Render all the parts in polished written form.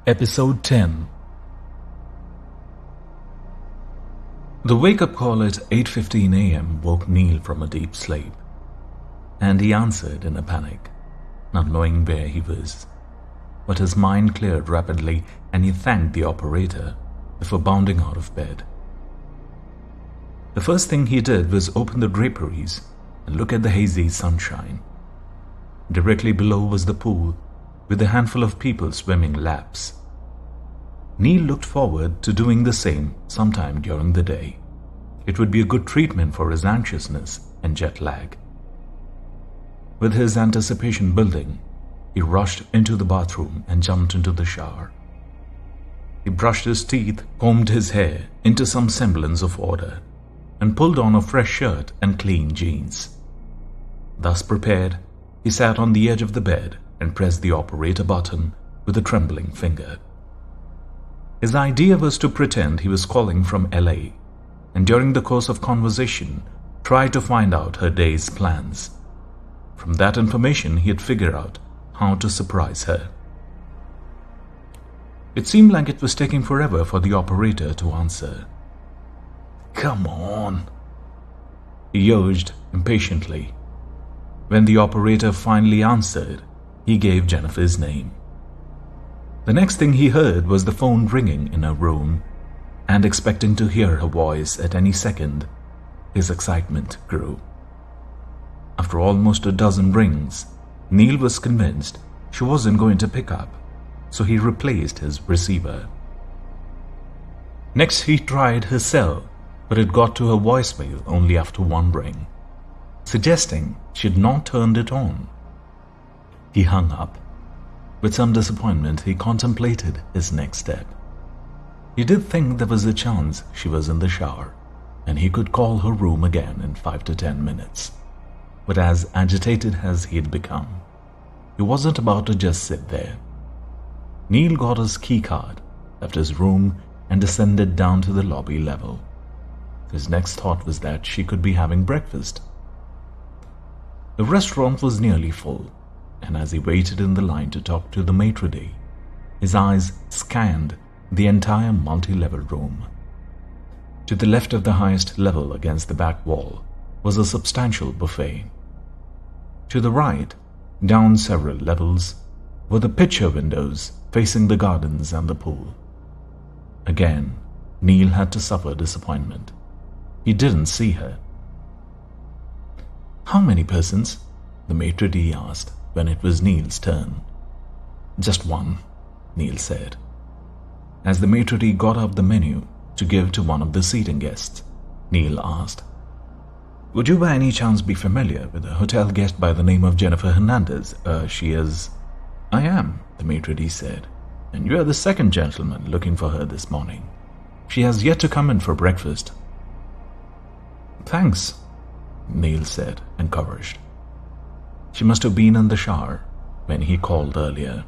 Episode 10. The wake-up call at 8:15 a.m. woke Neil from a deep sleep, and he answered in a panic, not knowing where he was. But his mind cleared rapidly and he thanked the operator before bounding out of bed. The first thing he did was open the draperies and look at the hazy sunshine. Directly below was the pool with a handful of people swimming laps. Neil looked forward to doing the same sometime during the day. It would be a good treatment for his anxiousness and jet lag. With his anticipation building, he rushed into the bathroom and jumped into the shower. He brushed his teeth, combed his hair into some semblance of order, and pulled on a fresh shirt and clean jeans. Thus prepared, he sat on the edge of the bed and pressed the operator button with a trembling finger. His idea was to pretend he was calling from LA, and during the course of conversation, try to find out her day's plans. From that information, he'd figure out how to surprise her. It seemed like it was taking forever for the operator to answer. "Come on," he urged impatiently. When the operator finally answered, he gave Jennifer's name. The next thing he heard was the phone ringing in her room, and expecting to hear her voice at any second, his excitement grew. After almost a dozen rings, Neil was convinced she wasn't going to pick up, so he replaced his receiver. Next he tried her cell, but it got to her voicemail only after one ring, suggesting she'd not turned it on. He hung up. With some disappointment, he contemplated his next step. He did think there was a chance she was in the shower, and he could call her room again in 5 to 10 minutes. But as agitated as he had become, he wasn't about to just sit there. Neil got his keycard, left his room, and descended down to the lobby level. His next thought was that she could be having breakfast. The restaurant was nearly full, and as he waited in the line to talk to the maitre d', his eyes scanned the entire multi-level room. To the left of the highest level against the back wall was a substantial buffet. To the right, down several levels, were the picture windows facing the gardens and the pool. Again, Neil had to suffer disappointment. He didn't see her. "How many persons?" the maitre d' asked when it was Neil's turn. "Just one," Neil said. As the maitre d' got up the menu to give to one of the seating guests, Neil asked, "Would you by any chance be familiar with a hotel guest by the name of Jennifer Hernandez? She is—" "I am," the maitre d' said, "and you are the second gentleman looking for her this morning. She has yet to come in for breakfast." "Thanks," Neil said, encouraged. She must have been in the shower when he called earlier.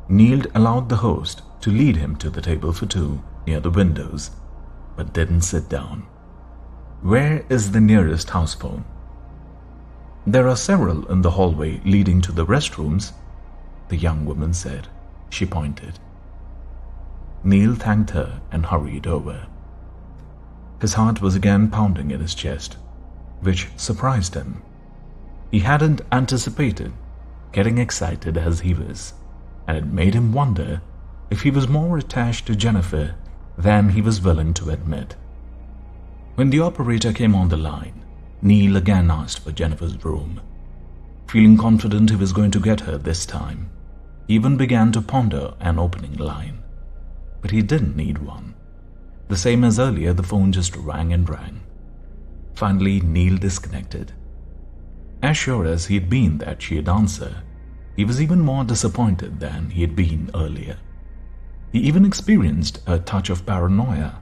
Neil allowed the host to lead him to the table for two near the windows, but didn't sit down. "Where is the nearest house phone?" "There are several in the hallway leading to the restrooms," the young woman said. She pointed. Neil thanked her and hurried over. His heart was again pounding in his chest, which surprised him. He hadn't anticipated getting excited as he was, and it made him wonder if he was more attached to Jennifer than he was willing to admit. When the operator came on the line, Neil again asked for Jennifer's room. Feeling confident he was going to get her this time, he even began to ponder an opening line. But he didn't need one. The same as earlier, the phone just rang and rang. Finally, Neil disconnected. As sure as he had been that she'd answer, he was even more disappointed than he had been earlier. He even experienced a touch of paranoia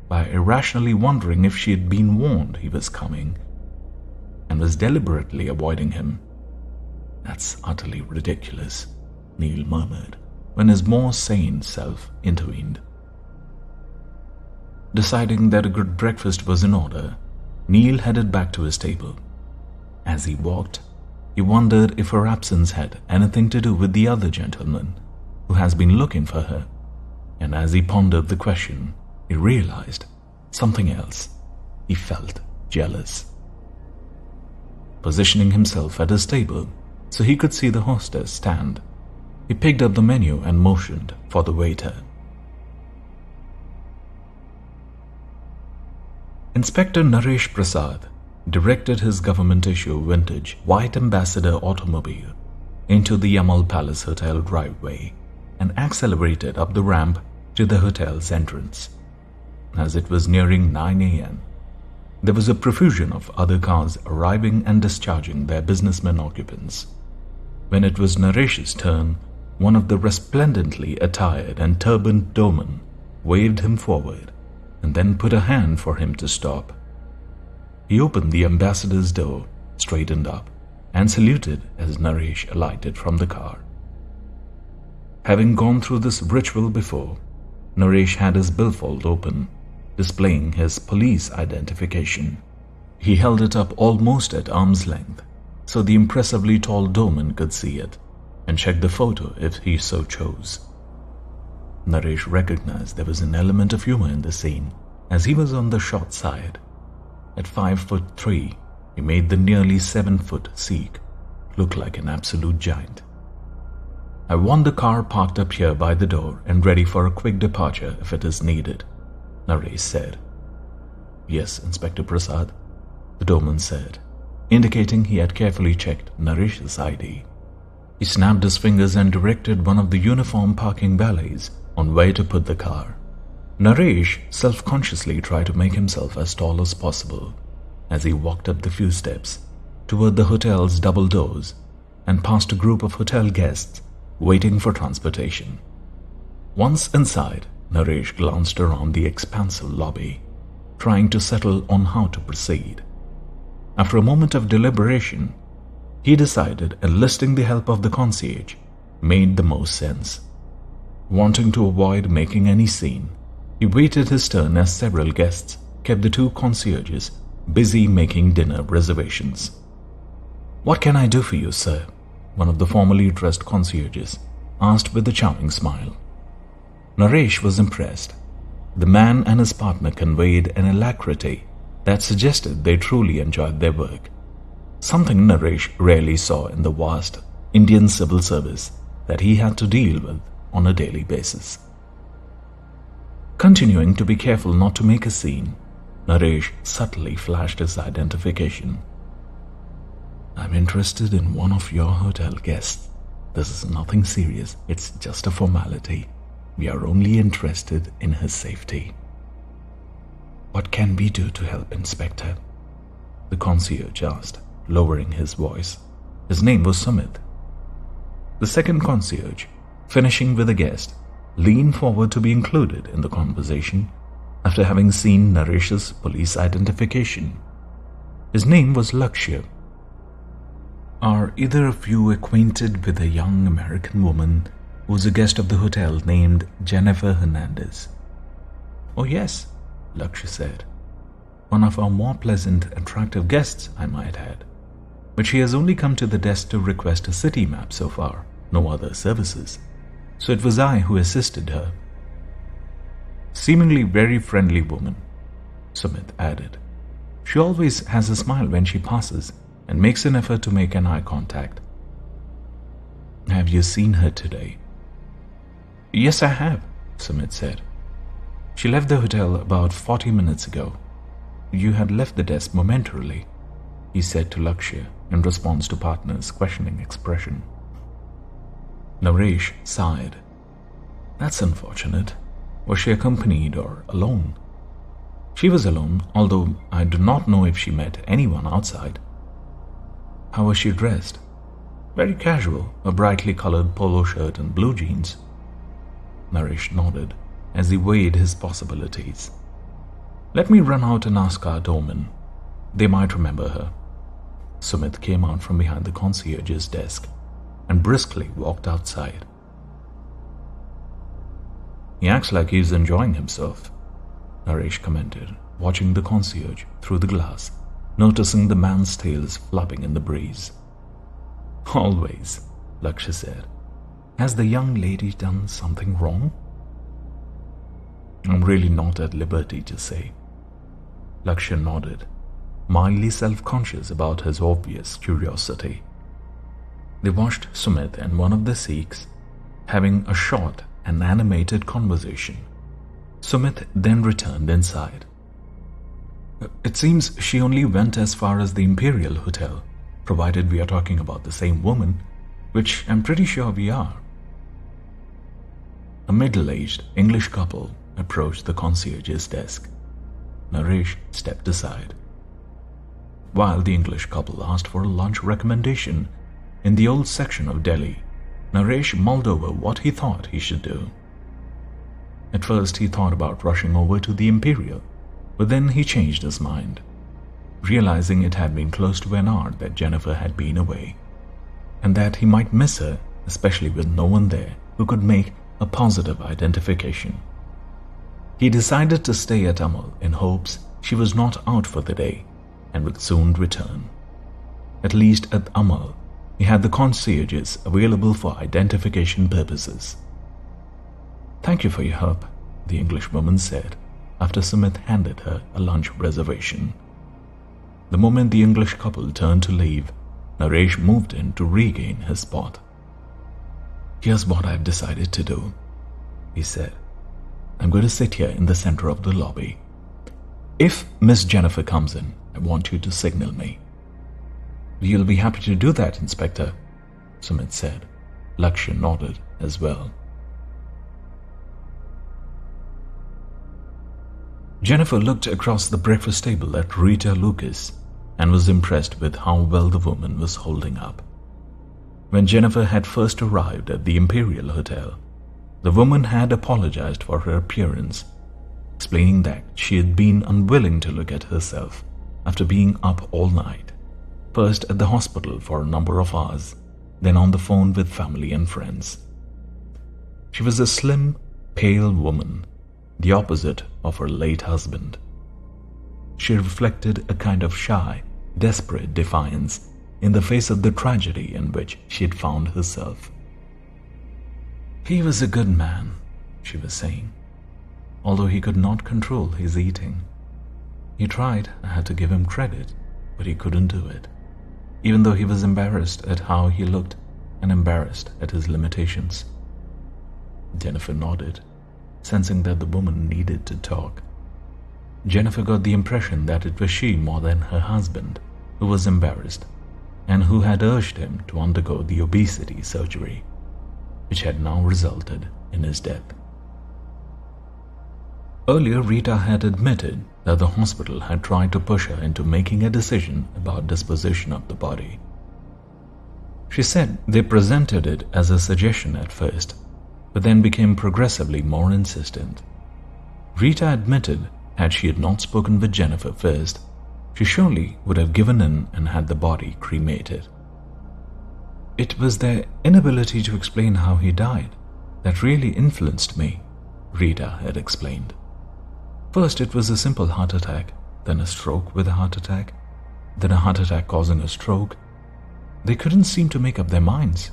by irrationally wondering if she had been warned he was coming and was deliberately avoiding him. "That's utterly ridiculous," Neil murmured, when his more sane self intervened. Deciding that a good breakfast was in order, Neil headed back to his table. As he walked, he wondered if her absence had anything to do with the other gentleman, who has been looking for her, and as he pondered the question, he realized something else. He felt jealous. Positioning himself at his table so he could see the hostess stand, he picked up the menu and motioned for the waiter. Inspector Naresh Prasad directed his government-issue vintage white Ambassador automobile into the Yamal Palace Hotel driveway and accelerated up the ramp to the hotel's entrance. As it was nearing 9 a.m., there was a profusion of other cars arriving and discharging their businessmen occupants. When it was Naresh's turn, one of the resplendently attired and turbaned doormen waved him forward and then put a hand for him to stop. He opened the ambassador's door, straightened up, and saluted as Naresh alighted from the car. Having gone through this ritual before, Naresh had his billfold open, displaying his police identification. He held it up almost at arm's length, so the impressively tall doorman could see it and check the photo if he so chose. Naresh recognized there was an element of humor in the scene, as he was on the short side. At 5'3", he made the nearly 7-foot Sikh look like an absolute giant. "I want the car parked up here by the door and ready for a quick departure if it is needed," Naresh said. "Yes, Inspector Prasad," the doorman said, indicating he had carefully checked Naresh's ID. He snapped his fingers and directed one of the uniformed parking valets on where to put the car. Naresh self-consciously tried to make himself as tall as possible as he walked up the few steps toward the hotel's double doors and past a group of hotel guests waiting for transportation. Once inside, Naresh glanced around the expansive lobby, trying to settle on how to proceed. After a moment of deliberation, he decided enlisting the help of the concierge made the most sense. Wanting to avoid making any scene, he waited his turn as several guests kept the two concierges busy making dinner reservations. "What can I do for you, sir?" one of the formally dressed concierges asked with a charming smile. Naresh was impressed. The man and his partner conveyed an alacrity that suggested they truly enjoyed their work, something Naresh rarely saw in the vast Indian civil service that he had to deal with on a daily basis. Continuing to be careful not to make a scene, Naresh subtly flashed his identification. "I'm interested in one of your hotel guests. This is nothing serious, it's just a formality. We are only interested in his safety." "What can we do to help, Inspector?" the concierge asked, lowering his voice. His name was Sumit. The second concierge, finishing with a guest, leaned forward to be included in the conversation after having seen Naresh's police identification. His name was Lakshya. "Are either of you acquainted with a young American woman who was a guest of the hotel named Jennifer Hernandez?" "Oh yes," Lakshya said. "One of our more pleasant, attractive guests, I might add. But she has only come to the desk to request a city map so far, no other services. So it was I who assisted her." "Seemingly very friendly woman," Sumit added. "She always has a smile when she passes and makes an effort to make an eye contact." "Have you seen her today?" "Yes, I have," Sumit said. "She left the hotel about 40 minutes ago. You had left the desk momentarily," he said to Lakshya in response to partner's questioning expression. Naresh sighed. "That's unfortunate. Was she accompanied or alone?" "She was alone, although I do not know if she met anyone outside." "How was she dressed?" "Very casual, a brightly colored polo shirt and blue jeans." Naresh nodded as he weighed his possibilities. "Let me run out and ask our doorman. They might remember her." Sumit came out from behind the concierge's desk and briskly walked outside. "He acts like he's enjoying himself," Naresh commented, watching the concierge through the glass, noticing the man's tails flapping in the breeze. "Always," Lakshya said. Has the young lady done something wrong? I'm really not at liberty to say. Lakshya nodded, mildly self-conscious about his obvious curiosity. They watched Sumit and one of the Sikhs having a short and animated conversation. Sumit then returned inside. It seems she only went as far as the Imperial Hotel, provided we are talking about the same woman, which I'm pretty sure we are. A middle-aged English couple approached the concierge's desk. Naresh stepped aside. While the English couple asked for a lunch recommendation in the old section of Delhi, Naresh mulled over what he thought he should do. At first he thought about rushing over to the Imperial, but then he changed his mind, realizing it had been close to an hour that Jennifer had been away, and that he might miss her, especially with no one there who could make a positive identification. He decided to stay at Amal in hopes she was not out for the day and would soon return. At least at Amal, he had the concierges available for identification purposes. "Thank you for your help," the Englishwoman said after Sumit handed her a lunch reservation. The moment the English couple turned to leave, Naresh moved in to regain his spot. "Here's what I've decided to do," he said. "I'm going to sit here in the center of the lobby. If Miss Jennifer comes in, I want you to signal me." "You'll be happy to do that, Inspector," Sumit said. Lakshya nodded as well. Jennifer looked across the breakfast table at Rita Lucas and was impressed with how well the woman was holding up. When Jennifer had first arrived at the Imperial Hotel, the woman had apologized for her appearance, explaining that she had been unwilling to look at herself after being up all night, first at the hospital for a number of hours, then on the phone with family and friends. She was a slim, pale woman, the opposite of her late husband. She reflected a kind of shy, desperate defiance in the face of the tragedy in which she had found herself. "He was a good man," she was saying, although he could not control his eating. He tried, I had to give him credit, but he couldn't do it, even though he was embarrassed at how he looked and embarrassed at his limitations. Jennifer nodded, sensing that the woman needed to talk. Jennifer got the impression that it was she more than her husband who was embarrassed and who had urged him to undergo the obesity surgery, which had now resulted in his death. Earlier, Rita had admitted that the hospital had tried to push her into making a decision about disposition of the body. She said they presented it as a suggestion at first, but then became progressively more insistent. Rita admitted had she had not spoken with Jennifer first, she surely would have given in and had the body cremated. "It was their inability to explain how he died that really influenced me," Rita had explained. "First it was a simple heart attack, then a stroke with a heart attack, then a heart attack causing a stroke. They couldn't seem to make up their minds.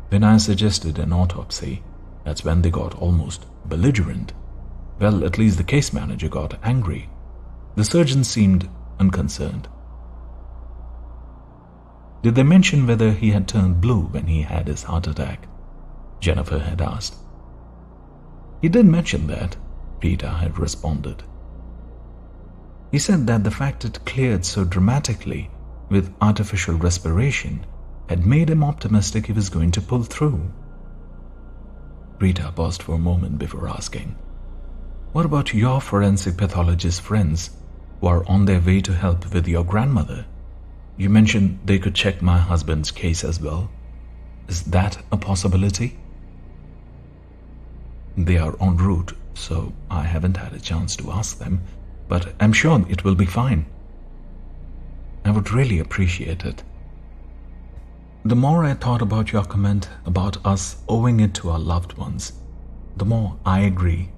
When I suggested an autopsy, that's when they got almost belligerent. Well, at least the case manager got angry. The surgeon seemed unconcerned." "Did they mention whether he had turned blue when he had his heart attack?" Jennifer had asked. "He did mention that," Rita had responded. "He said that the fact it cleared so dramatically with artificial respiration had made him optimistic he was going to pull through." Rita paused for a moment before asking, "What about your forensic pathologist friends who are on their way to help with your grandmother? You mentioned they could check my husband's case as well. Is that a possibility?" "They are en route, so I haven't had a chance to ask them, but I'm sure it will be fine. I would really appreciate it. The more I thought about your comment about us owing it to our loved ones, the more I agree.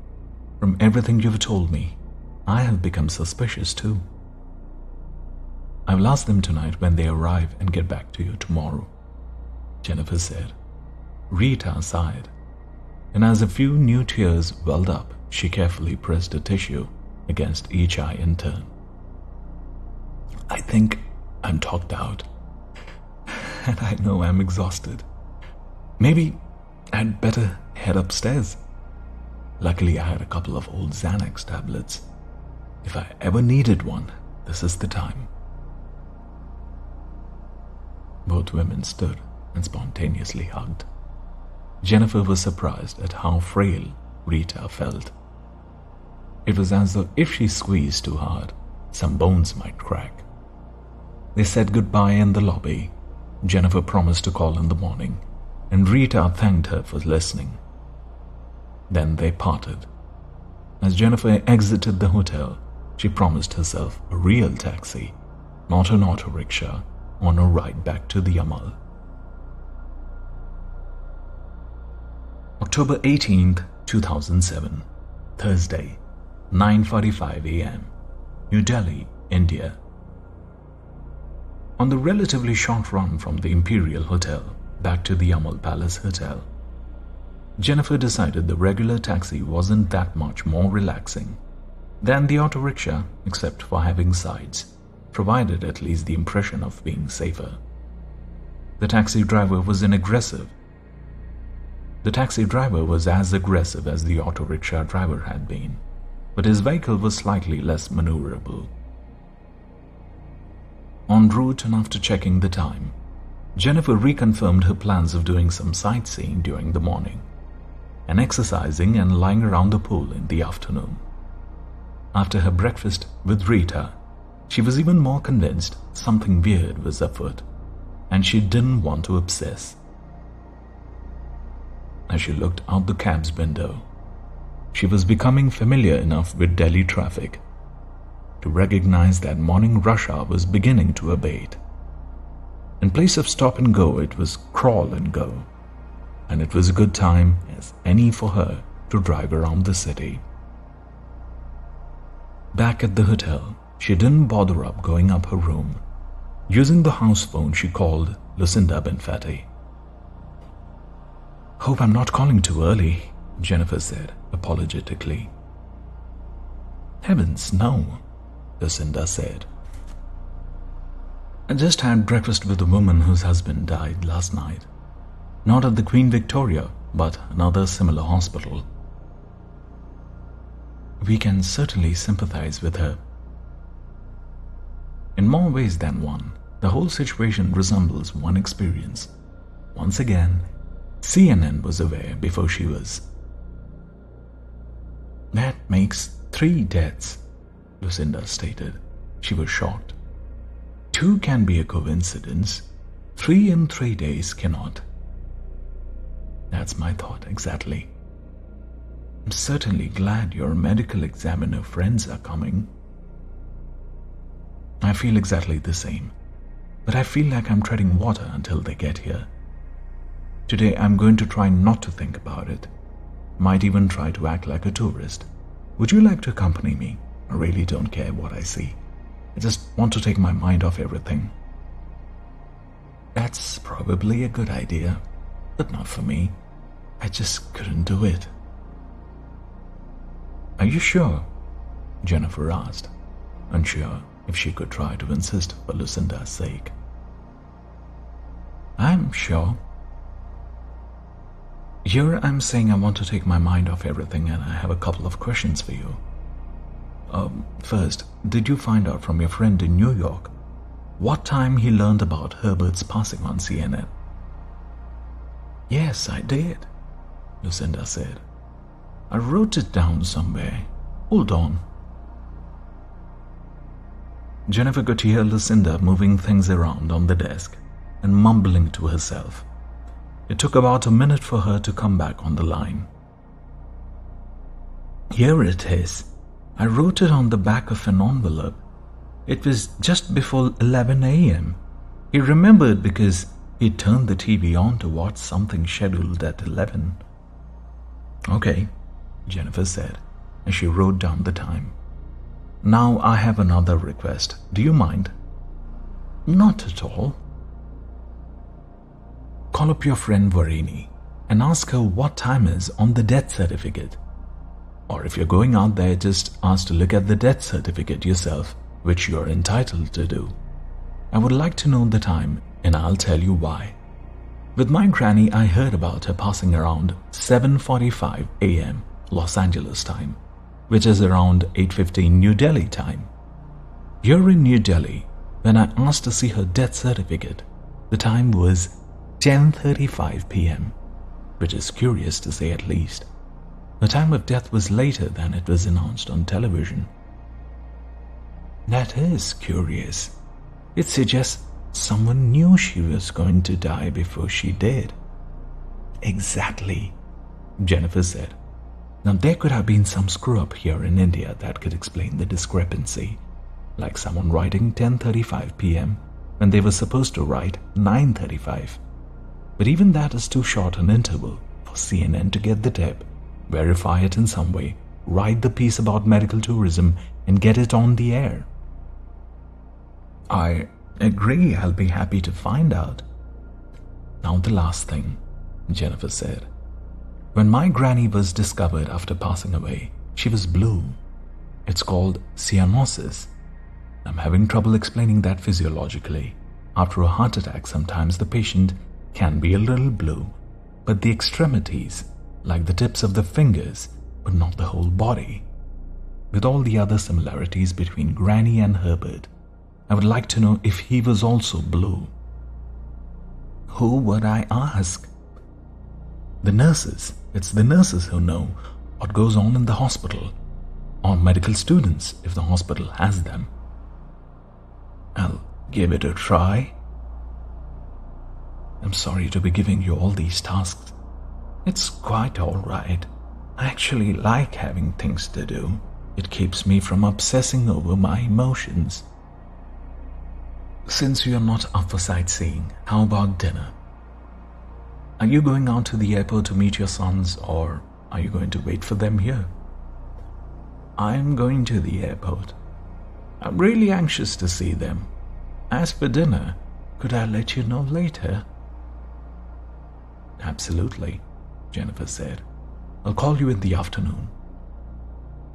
From everything you've told me, I have become suspicious too. I will ask them tonight when they arrive and get back to you tomorrow," Jennifer said. Rita sighed, and as a few new tears welled up, she carefully pressed a tissue against each eye in turn. I think I'm talked out, and I know I'm exhausted. Maybe I'd better head upstairs. Luckily, I had a couple of old Xanax tablets. If I ever needed one, this is the time. Both women stood and spontaneously hugged. Jennifer was surprised at how frail Rita felt. It was as though if she squeezed too hard, some bones might crack. They said goodbye in the lobby. Jennifer promised to call in the morning, and Rita thanked her for listening. Then they parted. As Jennifer exited the hotel, she promised herself a real taxi, not an auto rickshaw, on her ride back to the Yamal. October 18th, 2007, Thursday, 9:45 a.m., New Delhi, India. On the relatively short run from the Imperial Hotel back to the Yamal Palace Hotel, Jennifer decided the regular taxi wasn't that much more relaxing than the auto rickshaw, except for having sides, provided at least the impression of being safer. The taxi driver was as aggressive as the auto rickshaw driver had been, but his vehicle was slightly less maneuverable. En route and after checking the time, Jennifer reconfirmed her plans of doing some sightseeing during the morning and exercising and lying around the pool in the afternoon. After her breakfast with Rita, she was even more convinced something weird was afoot, and she didn't want to obsess. As she looked out the cab's window, she was becoming familiar enough with Delhi traffic to recognize that morning rush hour was beginning to abate. In place of stop and go, it was crawl and go, and it was a good time as any for her to drive around the city. Back at the hotel, she didn't bother going up her room. Using the house phone, she called Lucinda Benfatti. "Hope I'm not calling too early," Jennifer said apologetically. "Heavens, no," Lucinda said. "I just had breakfast with a woman whose husband died last night. Not at the Queen Victoria, but another similar hospital. We can certainly sympathize with her. In more ways than one, the whole situation resembles one experience. Once again, CNN was aware before she was." "That makes 3 deaths," Lucinda stated. She was shocked. 2 can be a coincidence. 3 in 3 days cannot. "That's my thought exactly. I'm certainly glad your medical examiner friends are coming." "I feel exactly the same, but I feel like I'm treading water until they get here. Today I'm going to try not to think about it. Might even try to act like a tourist. Would you like to accompany me? I really don't care what I see. I just want to take my mind off everything." "That's probably a good idea, but not for me. I just couldn't do it." "Are you sure?" Jennifer asked, unsure if she could try to insist for Lucinda's sake. "I'm sure. Here I'm saying I want to take my mind off everything, and I have a couple of questions for you. First, did you find out from your friend in New York what time he learned about Herbert's passing on CNN?" "Yes, I did," Lucinda said. "I wrote it down somewhere. Hold on." Jennifer could hear Lucinda moving things around on the desk and mumbling to herself. It took about a minute for her to come back on the line. "Here it is. I wrote it on the back of an envelope. It was just before 11 a.m. He remembered because he turned the TV on to watch something scheduled at 11. "Okay," Jennifer said as she wrote down the time. "Now I have another request. Do you mind?" "Not at all." "Call up your friend Varini. and ask her what time is on the death certificate. Or if you're going out there, just ask to look at the death certificate yourself, which you're entitled to do. I would like to know the time, and I'll tell you why. With my granny, I heard about her passing around 7:45 a.m. Los Angeles time, which is around 8:15 New Delhi time. Here in New Delhi, when I asked to see her death certificate, the time was 10:35 p.m., which is curious to say at least. The time of death was later than it was announced on television. That is curious. It suggests someone knew she was going to die before she did. Exactly, Jennifer said. Now there could have been some screw-up here in India that could explain the discrepancy, like someone writing 10:35 p.m. when they were supposed to write 9:35. But even that is too short an interval for CNN to get the tip, verify it in some way, write the piece about medical tourism, and get it on the air. I agree, I'll be happy to find out. Now the last thing, Jennifer said. When my granny was discovered after passing away, she was blue. It's called cyanosis. I'm having trouble explaining that physiologically. After a heart attack, sometimes the patient can be a little blue, but the extremities, like the tips of the fingers, but not the whole body. With all the other similarities between Granny and Herbert, I would like to know if he was also blue. Who would I ask? The nurses. It's the nurses who know what goes on in the hospital, or medical students if the hospital has them. I'll give it a try. I'm sorry to be giving you all these tasks. It's quite all right. I actually like having things to do. It keeps me from obsessing over my emotions. Since you're not up for sightseeing, how about dinner? Are you going out to the airport to meet your sons, or are you going to wait for them here? I'm going to the airport. I'm really anxious to see them. As for dinner, could I let you know later? Absolutely, Jennifer said. I'll call you in the afternoon.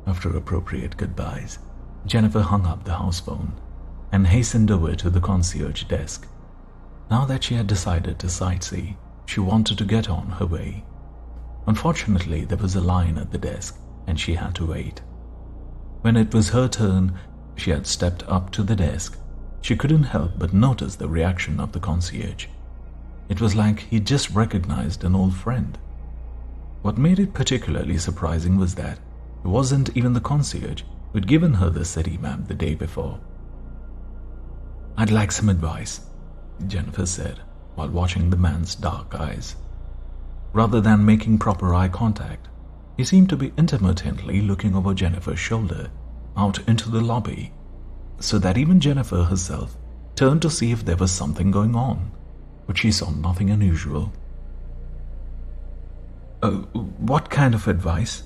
After appropriate goodbyes, Jennifer hung up the house phone and hastened over to the concierge desk. Now that she had decided to sightsee, she wanted to get on her way. Unfortunately, there was a line at the desk and she had to wait. When it was her turn, she had stepped up to the desk. She couldn't help but notice the reaction of the concierge. It was like he just recognized an old friend. What made it particularly surprising was that it wasn't even the concierge who had given her the city map the day before. I'd like some advice, Jennifer said while watching the man's dark eyes. Rather than making proper eye contact, he seemed to be intermittently looking over Jennifer's shoulder out into the lobby, so that even Jennifer herself turned to see if there was something going on, but she saw nothing unusual. What kind of advice?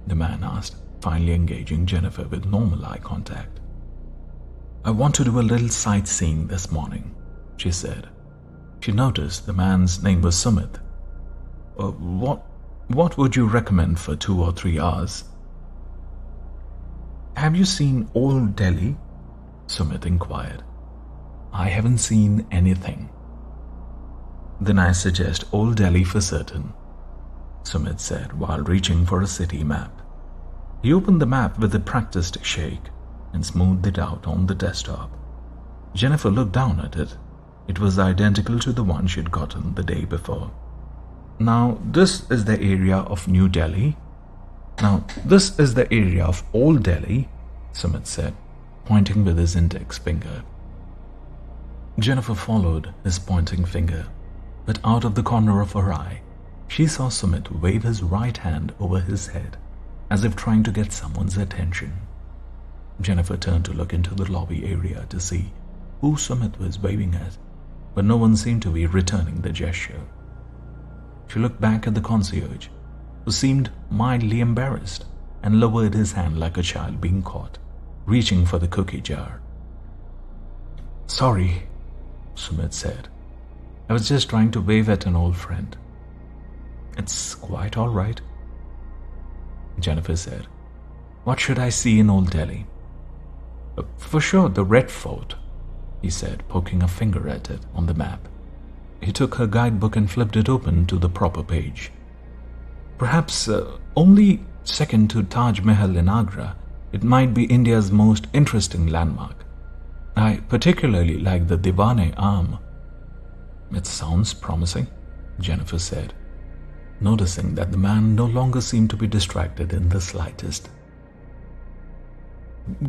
The man asked, finally engaging Jennifer with normal eye contact. I want to do a little sightseeing this morning, she said. She noticed the man's name was Sumit. What would you recommend for 2 or 3 hours? Have you seen Old Delhi? Sumit inquired. I haven't seen anything. Then I suggest Old Delhi for certain, Sumit said while reaching for a city map. He opened the map with a practiced shake and smoothed it out on the desktop. Jennifer looked down at it. It was identical to the one she'd gotten the day before. Now, this is the area of New Delhi. Now, this is the area of Old Delhi, Sumit said, pointing with his index finger. Jennifer followed his pointing finger, but out of the corner of her eye, she saw Sumit wave his right hand over his head, as if trying to get someone's attention. Jennifer turned to look into the lobby area to see who Sumit was waving at, but no one seemed to be returning the gesture. She looked back at the concierge, who seemed mildly embarrassed, and lowered his hand like a child being caught, reaching for the cookie jar. Sorry, Sumit said. I was just trying to wave at an old friend. It's quite all right, Jennifer said. What should I see in Old Delhi? For sure, the Red Fort, he said, poking a finger at it on the map. He took her guidebook and flipped it open to the proper page. Perhaps only second to Taj Mahal in Agra, it might be India's most interesting landmark. I particularly like the Diwane Am. It sounds promising, Jennifer said, noticing that the man no longer seemed to be distracted in the slightest.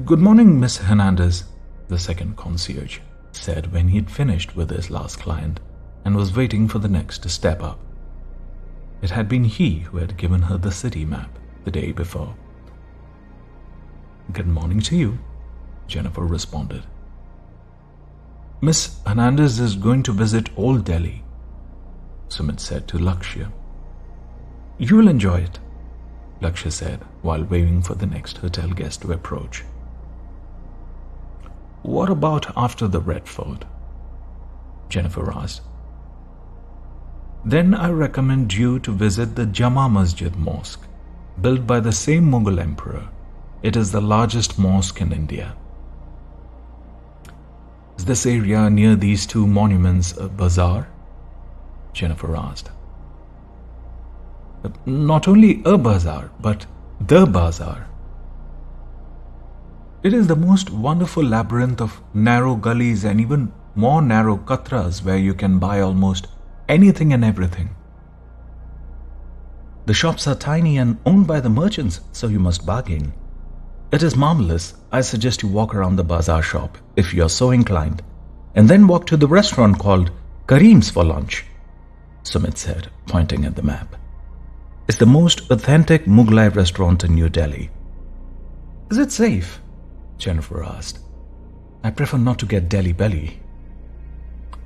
Good morning, Miss Hernandez, the second concierge said when he'd finished with his last client and was waiting for the next to step up. It had been he who had given her the city map the day before. Good morning to you, Jennifer responded. Miss Hernandez is going to visit Old Delhi, Sumit said to Lakshya. You will enjoy it, Lakshya said while waiting for the next hotel guest to approach. What about after the Red Fort? Jennifer asked. Then I recommend you to visit the Jama Masjid Mosque, built by the same Mughal emperor. It is the largest mosque in India. Is this area near these two monuments a bazaar? Jennifer asked. Not only a bazaar, but the bazaar. It is the most wonderful labyrinth of narrow gullies and even more narrow katras where you can buy almost anything and everything. The shops are tiny and owned by the merchants, so you must bargain. It is marvelous. I suggest you walk around the bazaar shop, if you are so inclined, and then walk to the restaurant called Kareem's for lunch, Sumit said, pointing at the map. It's the most authentic Mughlai restaurant in New Delhi. Is it safe? Jennifer asked. I prefer not to get Delhi belly.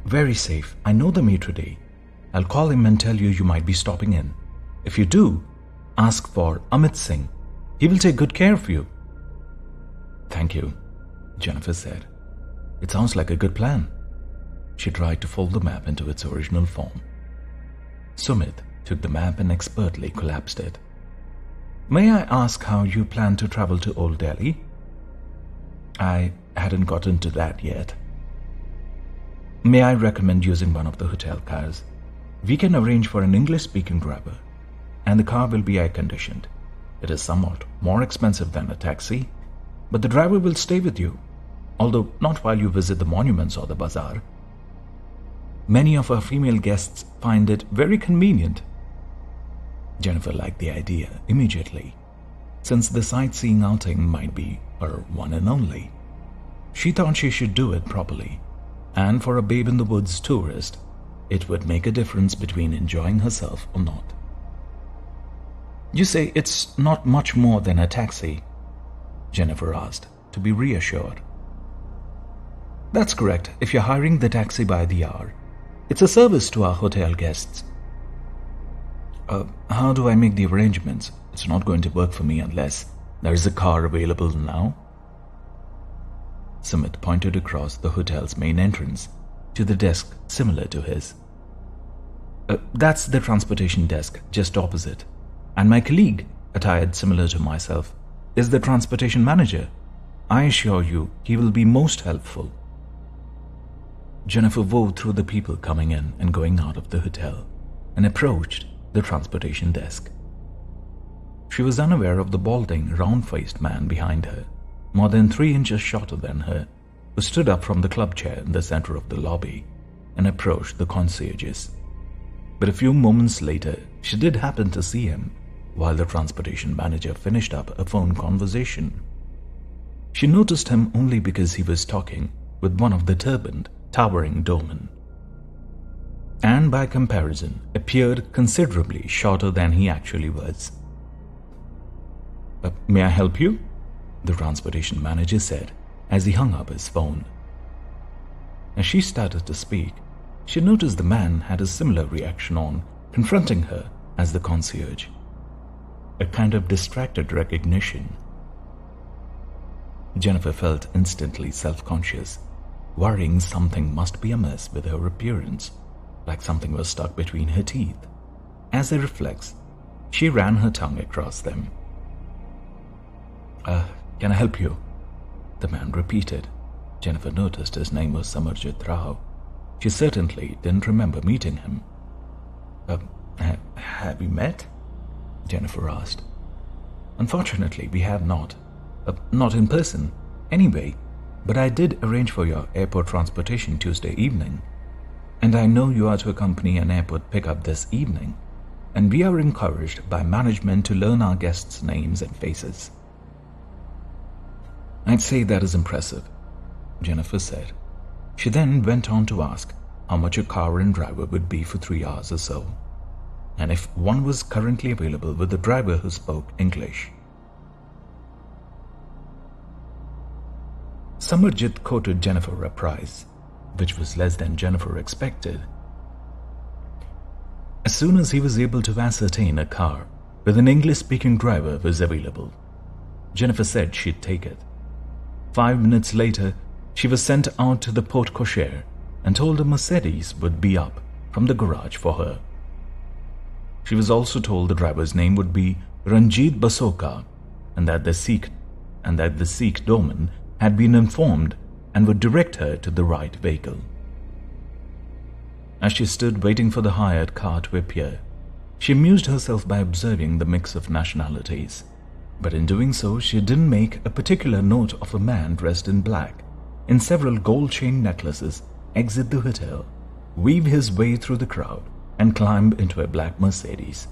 Very safe. I know the maitre d'. I'll call him and tell you you might be stopping in. If you do, ask for Amit Singh. He will take good care of you. Thank you, Jennifer said. It sounds like a good plan. She tried to fold the map into its original form. Sumit took the map and expertly collapsed it. May I ask how you plan to travel to Old Delhi? I hadn't gotten to that yet. May I recommend using one of the hotel cars? We can arrange for an English-speaking driver, and the car will be air-conditioned. It is somewhat more expensive than a taxi, but the driver will stay with you, although not while you visit the monuments or the bazaar. Many of our female guests find it very convenient. Jennifer liked the idea immediately, since the sightseeing outing might be her one and only. She thought she should do it properly, and for a babe-in-the-woods tourist, it would make a difference between enjoying herself or not. You say it's not much more than a taxi? Jennifer asked, to be reassured. That's correct, if you're hiring the taxi by the hour. It's a service to our hotel guests. How do I make the arrangements? It's not going to work for me unless there is a car available now. Sumit pointed across the hotel's main entrance to the desk similar to his. That's the transportation desk just opposite. And my colleague, attired similar to myself, is the transportation manager. I assure you he will be most helpful. Jennifer wove through the people coming in and going out of the hotel and approached the transportation desk. She was unaware of the balding, round-faced man behind her, more than 3 inches shorter than her, who stood up from the club chair in the center of the lobby and approached the concierges. But a few moments later, she did happen to see him while the transportation manager finished up a phone conversation. She noticed him only because he was talking with one of the turbaned, towering doormen, and by comparison appeared considerably shorter than he actually was. May I help you? The transportation manager said as he hung up his phone. As she started to speak, she noticed the man had a similar reaction on confronting her as the concierge. A kind of distracted recognition. Jennifer felt instantly self-conscious, worrying something must be amiss with her appearance, like something was stuck between her teeth. As a reflex, she ran her tongue across them. Can I help you?" the man repeated. Jennifer noticed his name was Samarjit Rao. She certainly didn't remember meeting him. Have we met?" Jennifer asked. "Unfortunately, we have not. Not in person, anyway, but I did arrange for your airport transportation Tuesday evening. And I know you are to accompany an airport pickup this evening, and we are encouraged by management to learn our guests' names and faces." "I'd say that is impressive," Jennifer said. She then went on to ask how much a car and driver would be for 3 hours or so, and if one was currently available with a driver who spoke English. Samarjit quoted Jennifer a price, which was less than Jennifer expected. As soon as he was able to ascertain a car with an English-speaking driver was available, Jennifer said she'd take it. 5 minutes later, she was sent out to the porte cochere and told a Mercedes would be up from the garage for her. She was also told the driver's name would be Ranjit Basoka and that the Sikh doorman had been informed and would direct her to the right vehicle. As she stood waiting for the hired car to appear, she amused herself by observing the mix of nationalities, but in doing so she didn't make a particular note of a man dressed in black, in several gold chain necklaces, exit the hotel, weave his way through the crowd, and climb into a black Mercedes.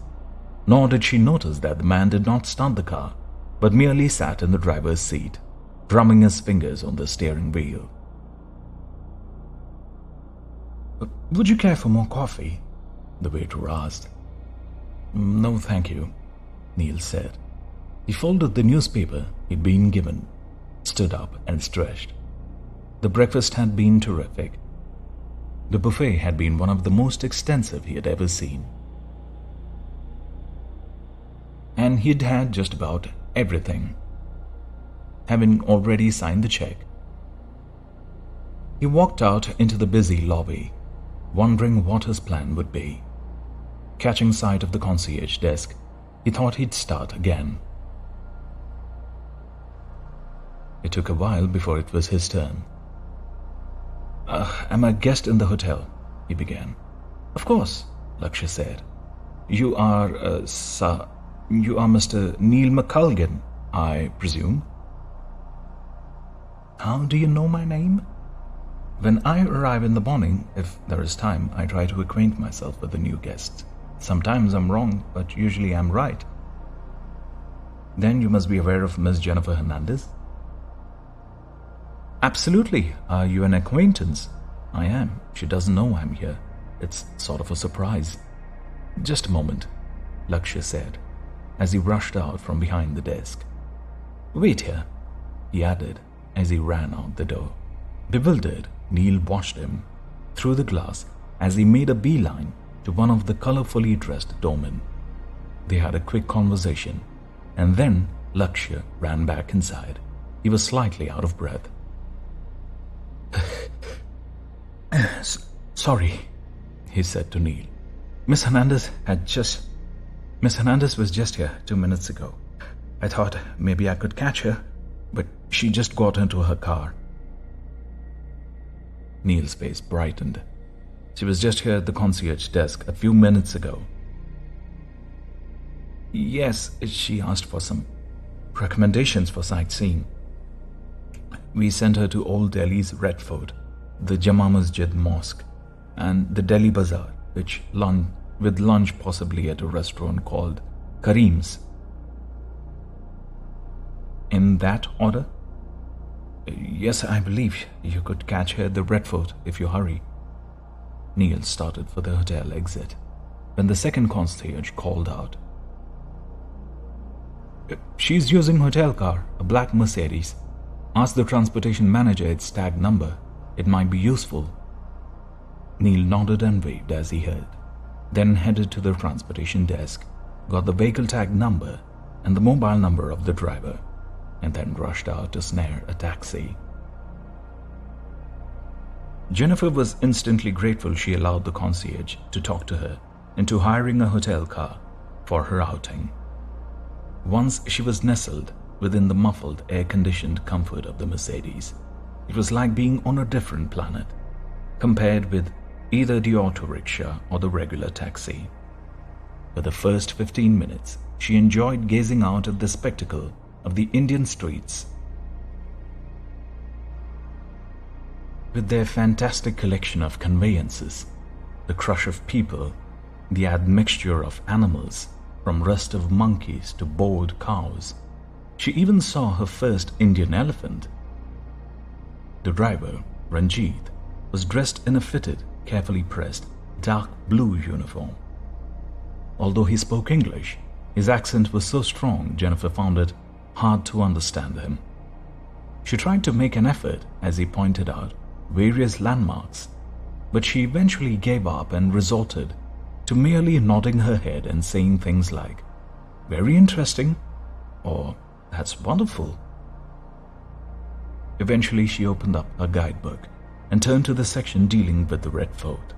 Nor did she notice that the man did not start the car, but merely sat in the driver's seat, drumming his fingers on the steering wheel. "Would you care for more coffee?" the waiter asked. "No, thank you," Neil said. He folded the newspaper he'd been given, stood up and stretched. The breakfast had been terrific. The buffet had been one of the most extensive he had ever seen. And he'd had just about everything, having already signed the check. He walked out into the busy lobby, wondering what his plan would be. Catching sight of the concierge desk, he thought he'd start again. It took a while before it was his turn. "I'm a guest in the hotel," he began. "Of course," Lakshya said. You are Mr. Neil McCulgan, I presume?" "How do you know my name?" "When I arrive in the morning, if there is time, I try to acquaint myself with the new guests. Sometimes I'm wrong, but usually I'm right." "Then you must be aware of Miss Jennifer Hernandez?" "Absolutely. Are you an acquaintance?" "I am. She doesn't know I'm here. It's sort of a surprise." "Just a moment," Lakshya said, as he rushed out from behind the desk. "Wait here," he added as he ran out the door. Bewildered, Neil watched him through the glass as he made a beeline to one of the colorfully dressed doormen. They had a quick conversation, and then Lakshya ran back inside. He was slightly out of breath. "Sorry," he said to Neil. Miss Hernandez was just here 2 minutes ago. I thought maybe I could catch her, but she just got into her car." Neil's face brightened. "She was just here at the concierge desk a few minutes ago." "Yes, she asked for some recommendations for sightseeing. We sent her to Old Delhi's Red Fort, the Jama Masjid Mosque, and the Delhi Bazaar, with lunch possibly at a restaurant called Kareem's." "In that order?" "Yes, I believe you could catch her at the Red Fort if you hurry." Neil started for the hotel exit when the second concierge called out. "She's using hotel car, a black Mercedes. Ask the transportation manager its tag number. It might be useful." Neil nodded and waved as he heard, then headed to the transportation desk, got the vehicle tag number and the mobile number of the driver, and then rushed out to snare a taxi. Jennifer was instantly grateful she allowed the concierge to talk to her into hiring a hotel car for her outing. Once she was nestled within the muffled, air-conditioned comfort of the Mercedes, it was like being on a different planet, compared with either the auto rickshaw or the regular taxi. For the first 15 minutes, she enjoyed gazing out at the spectacle of the Indian streets with their fantastic collection of conveyances, the crush of people, the admixture of animals, from restive monkeys to bored cows. She even saw her first Indian elephant. The driver, Ranjit, was dressed in a fitted, carefully pressed, dark blue uniform. Although he spoke English, his accent was so strong Jennifer found it hard to understand him. She tried to make an effort as he pointed out various landmarks, but she eventually gave up and resorted to merely nodding her head and saying things like, "Very interesting," or "That's wonderful." Eventually she opened up her guidebook and turned to the section dealing with the Red Fort.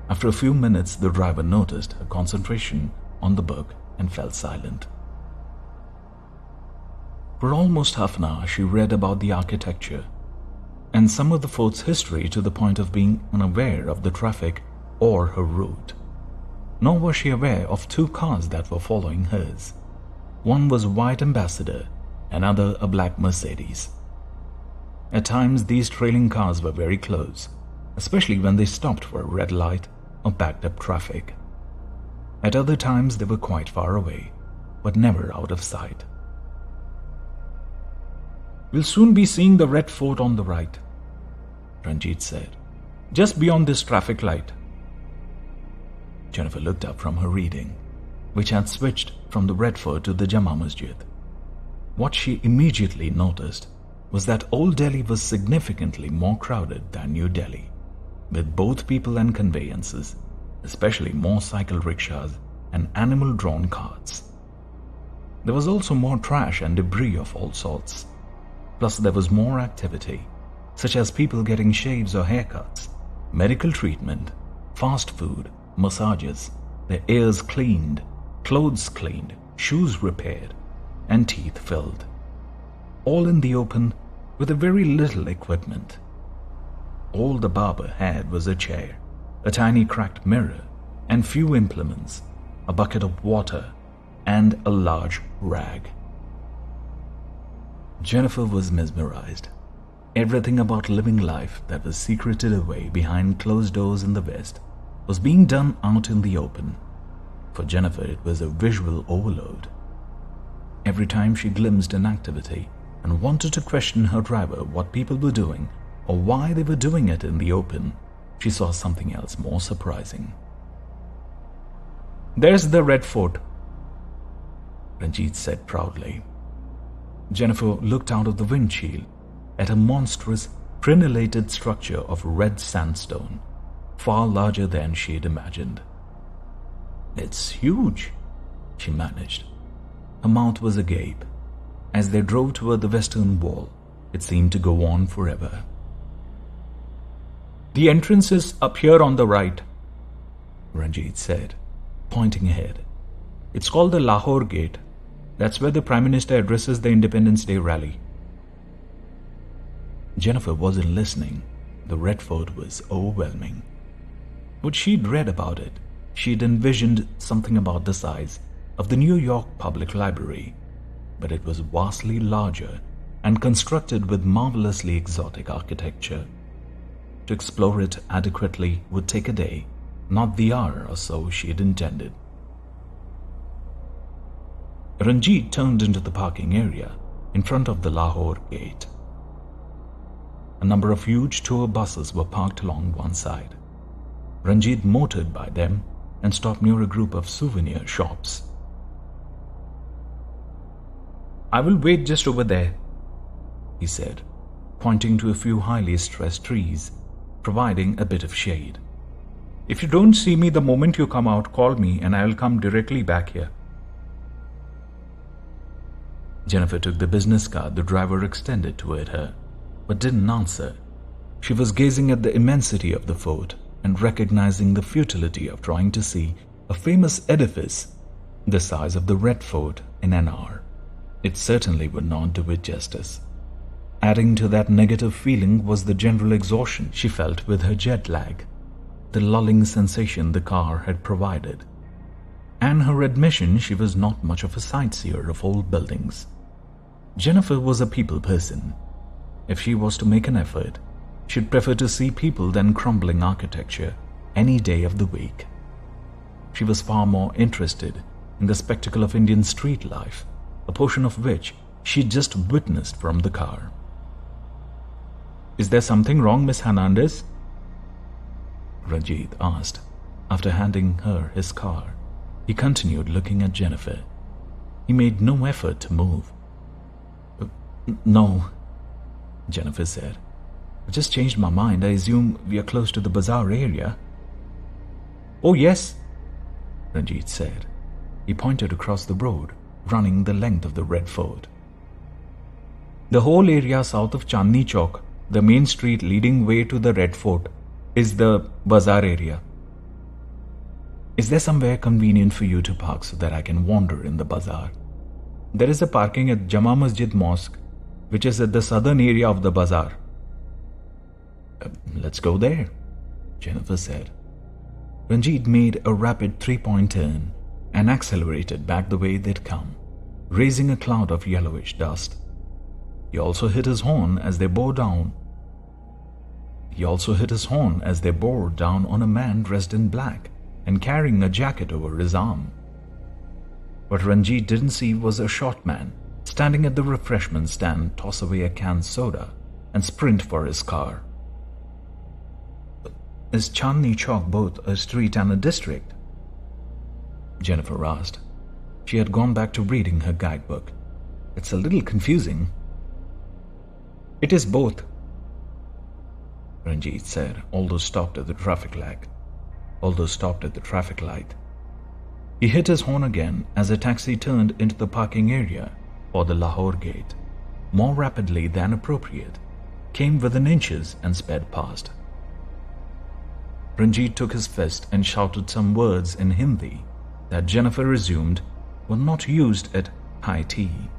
After a few minutes, the driver noticed her concentration on the book and fell silent. For almost half an hour she read about the architecture and some of the fort's history to the point of being unaware of the traffic or her route. Nor was she aware of two cars that were following hers. One was a white Ambassador, another a black Mercedes. At times these trailing cars were very close, especially when they stopped for a red light or backed up traffic. At other times they were quite far away, but never out of sight. "We'll soon be seeing the Red Fort on the right," Ranjit said, "just beyond this traffic light." Jennifer looked up from her reading, which had switched from the Red Fort to the Jama Masjid. What she immediately noticed was that Old Delhi was significantly more crowded than New Delhi, with both people and conveyances, especially more cycle rickshaws and animal-drawn carts. There was also more trash and debris of all sorts. Plus there was more activity, such as people getting shaves or haircuts, medical treatment, fast food, massages, their ears cleaned, clothes cleaned, shoes repaired, and teeth filled. All in the open with a very little equipment. All the barber had was a chair, a tiny cracked mirror, and few implements, a bucket of water, and a large rag. Jennifer was mesmerized. Everything about living life that was secreted away behind closed doors in the West was being done out in the open. For Jennifer, it was a visual overload. Every time she glimpsed an activity and wanted to question her driver what people were doing or why they were doing it in the open, she saw something else more surprising. "There's the Red Fort," Ranjit said proudly. Jennifer looked out of the windshield at a monstrous, crenellated structure of red sandstone, far larger than she had imagined. "It's huge," she managed. Her mouth was agape. As they drove toward the western wall, it seemed to go on forever. "The entrance is up here on the right," Ranjit said, pointing ahead. "It's called the Lahore Gate. That's where the Prime Minister addresses the Independence Day rally." Jennifer wasn't listening. The Red Fort was overwhelming. What she'd read about it, she'd envisioned something about the size of the New York Public Library, but it was vastly larger and constructed with marvelously exotic architecture. To explore it adequately would take a day, not the hour or so she had intended. Ranjit turned into the parking area in front of the Lahore Gate. A number of huge tour buses were parked along one side. Ranjit motored by them and stopped near a group of souvenir shops. "I will wait just over there," he said, pointing to a few highly stressed trees, providing a bit of shade. "If you don't see me the moment you come out, call me and I will come directly back here." Jennifer took the business card the driver extended toward her, but didn't answer. She was gazing at the immensity of the fort and recognizing the futility of trying to see a famous edifice the size of the Red Fort in an hour. It certainly would not do it justice. Adding to that negative feeling was the general exhaustion she felt with her jet lag, the lulling sensation the car had provided, and her admission she was not much of a sightseer of old buildings. Jennifer was a people person. If she was to make an effort, she'd prefer to see people than crumbling architecture any day of the week. She was far more interested in the spectacle of Indian street life, a portion of which she'd just witnessed from the car. "Is there something wrong, Miss Hernandez?" Ranjit asked. After handing her his car, he continued looking at Jennifer. He made no effort to move. "No," Jennifer said. "I just changed my mind. I assume we are close to the bazaar area." "Oh, yes," Ranjit said. He pointed across the road, running the length of the Red Fort. "The whole area south of Chandni Chowk, the main street leading way to the Red Fort, is the bazaar area. Is there somewhere convenient for you to park so that I can wander in the bazaar? There is a parking at Jama Masjid Mosque, which is at the southern area of the bazaar." "Let's go there," Jennifer said. Ranjit made a rapid three-point turn and accelerated back the way they'd come, raising a cloud of yellowish dust. He also hit his horn as they bore down on a man dressed in black and carrying a jacket over his arm. What Ranjit didn't see was a short man standing at the refreshment stand toss away a canned soda and sprint for his car. "Is Chandni Chowk both a street and a district?" Jennifer asked. She had gone back to reading her guidebook. "It's a little confusing." "It is both," Ranjit said, although stopped at the traffic light. He hit his horn again as a taxi turned into the parking area, or the Lahore gate, more rapidly than appropriate, came within inches and sped past. Ranjit took his fist and shouted some words in Hindi that Jennifer assumed were not used at high tea.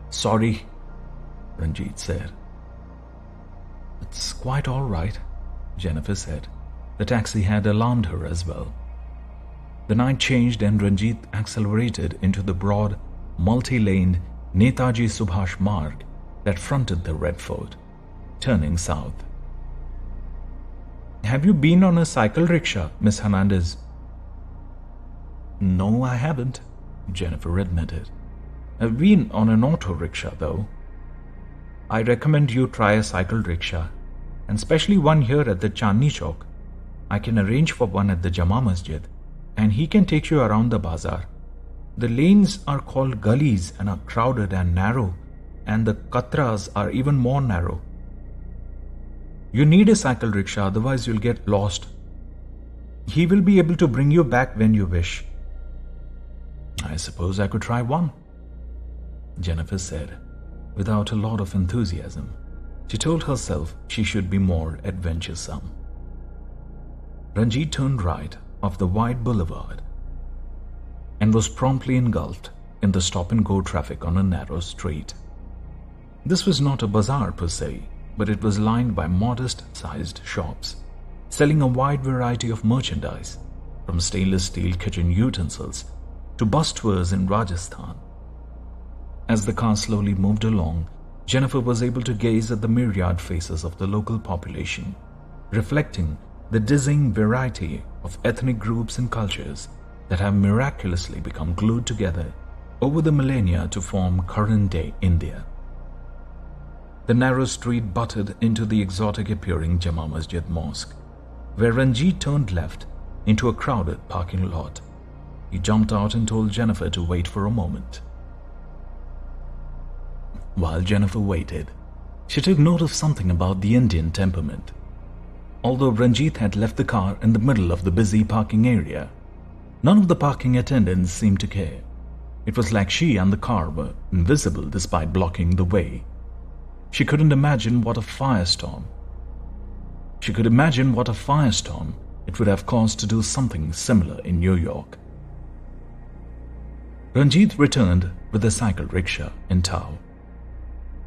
"Sorry," Ranjit said. "It's quite all right," Jennifer said. The taxi had alarmed her as well. The night changed and Ranjit accelerated into the broad, multi-laned Netaji Subhash Marg that fronted the Red Fort, turning south. "Have you been on a cycle rickshaw, Miss Hernandez?" "No, I haven't," Jennifer admitted. "I've been on an auto rickshaw, though. I recommend you try a cycle rickshaw, and especially one here at the Chandni Chowk. I can arrange for one at the Jama Masjid, and he can take you around the bazaar. The lanes are called gullies and are crowded and narrow, and the katras are even more narrow. You need a cycle rickshaw, otherwise you'll get lost. He will be able to bring you back when you wish." "I suppose I could try one," Jennifer said, without a lot of enthusiasm. She told herself she should be more adventuresome. Ranjit turned right off the wide boulevard and was promptly engulfed in the stop-and-go traffic on a narrow street. This was not a bazaar per se, but it was lined by modest-sized shops, selling a wide variety of merchandise, from stainless steel kitchen utensils to bus tours in Rajasthan. As the car slowly moved along, Jennifer was able to gaze at the myriad faces of the local population, reflecting the dizzying variety of ethnic groups and cultures that have miraculously become glued together over the millennia to form current-day India. The narrow street butted into the exotic-appearing Jama Masjid Mosque, where Ranjit turned left into a crowded parking lot. He jumped out and told Jennifer to wait for a moment. While Jennifer waited, she took note of something about the Indian temperament. Although Ranjit had left the car in the middle of the busy parking area, none of the parking attendants seemed to care. It was like she and the car were invisible despite blocking the way. She couldn't imagine what a firestorm She could imagine what a firestorm it would have caused to do something similar in New York. Ranjit returned with the cycle rickshaw in tow.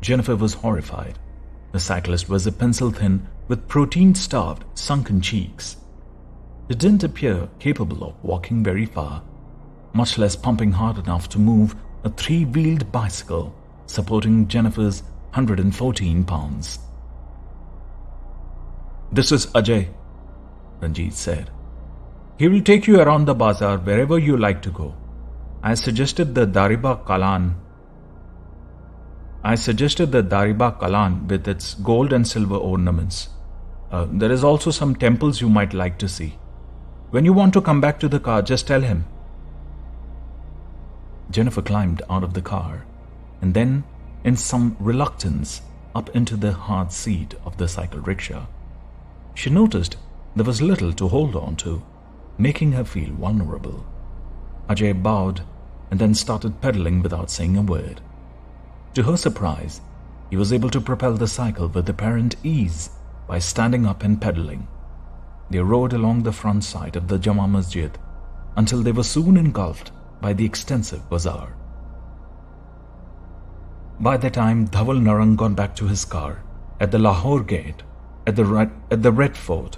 Jennifer was horrified. The cyclist was a pencil-thin, with protein-starved, sunken cheeks. He didn't appear capable of walking very far, much less pumping hard enough to move a three-wheeled bicycle supporting Jennifer's 114 pounds. "This is Ajay," Ranjit said. "He will take you around the bazaar wherever you like to go. I suggested the Dariba Kalan with its gold and silver ornaments. There is also some temples you might like to see. When you want to come back to the car, just tell him." Jennifer climbed out of the car and then, in some reluctance, up into the hard seat of the cycle rickshaw. She noticed there was little to hold on to, making her feel vulnerable. Ajay bowed and then started pedaling without saying a word. To her surprise, he was able to propel the cycle with apparent ease by standing up and pedaling. They rode along the front side of the Jama Masjid until they were soon engulfed by the extensive bazaar. By the time Dhaval Narang got back to his car at the Lahore gate at the Red Fort,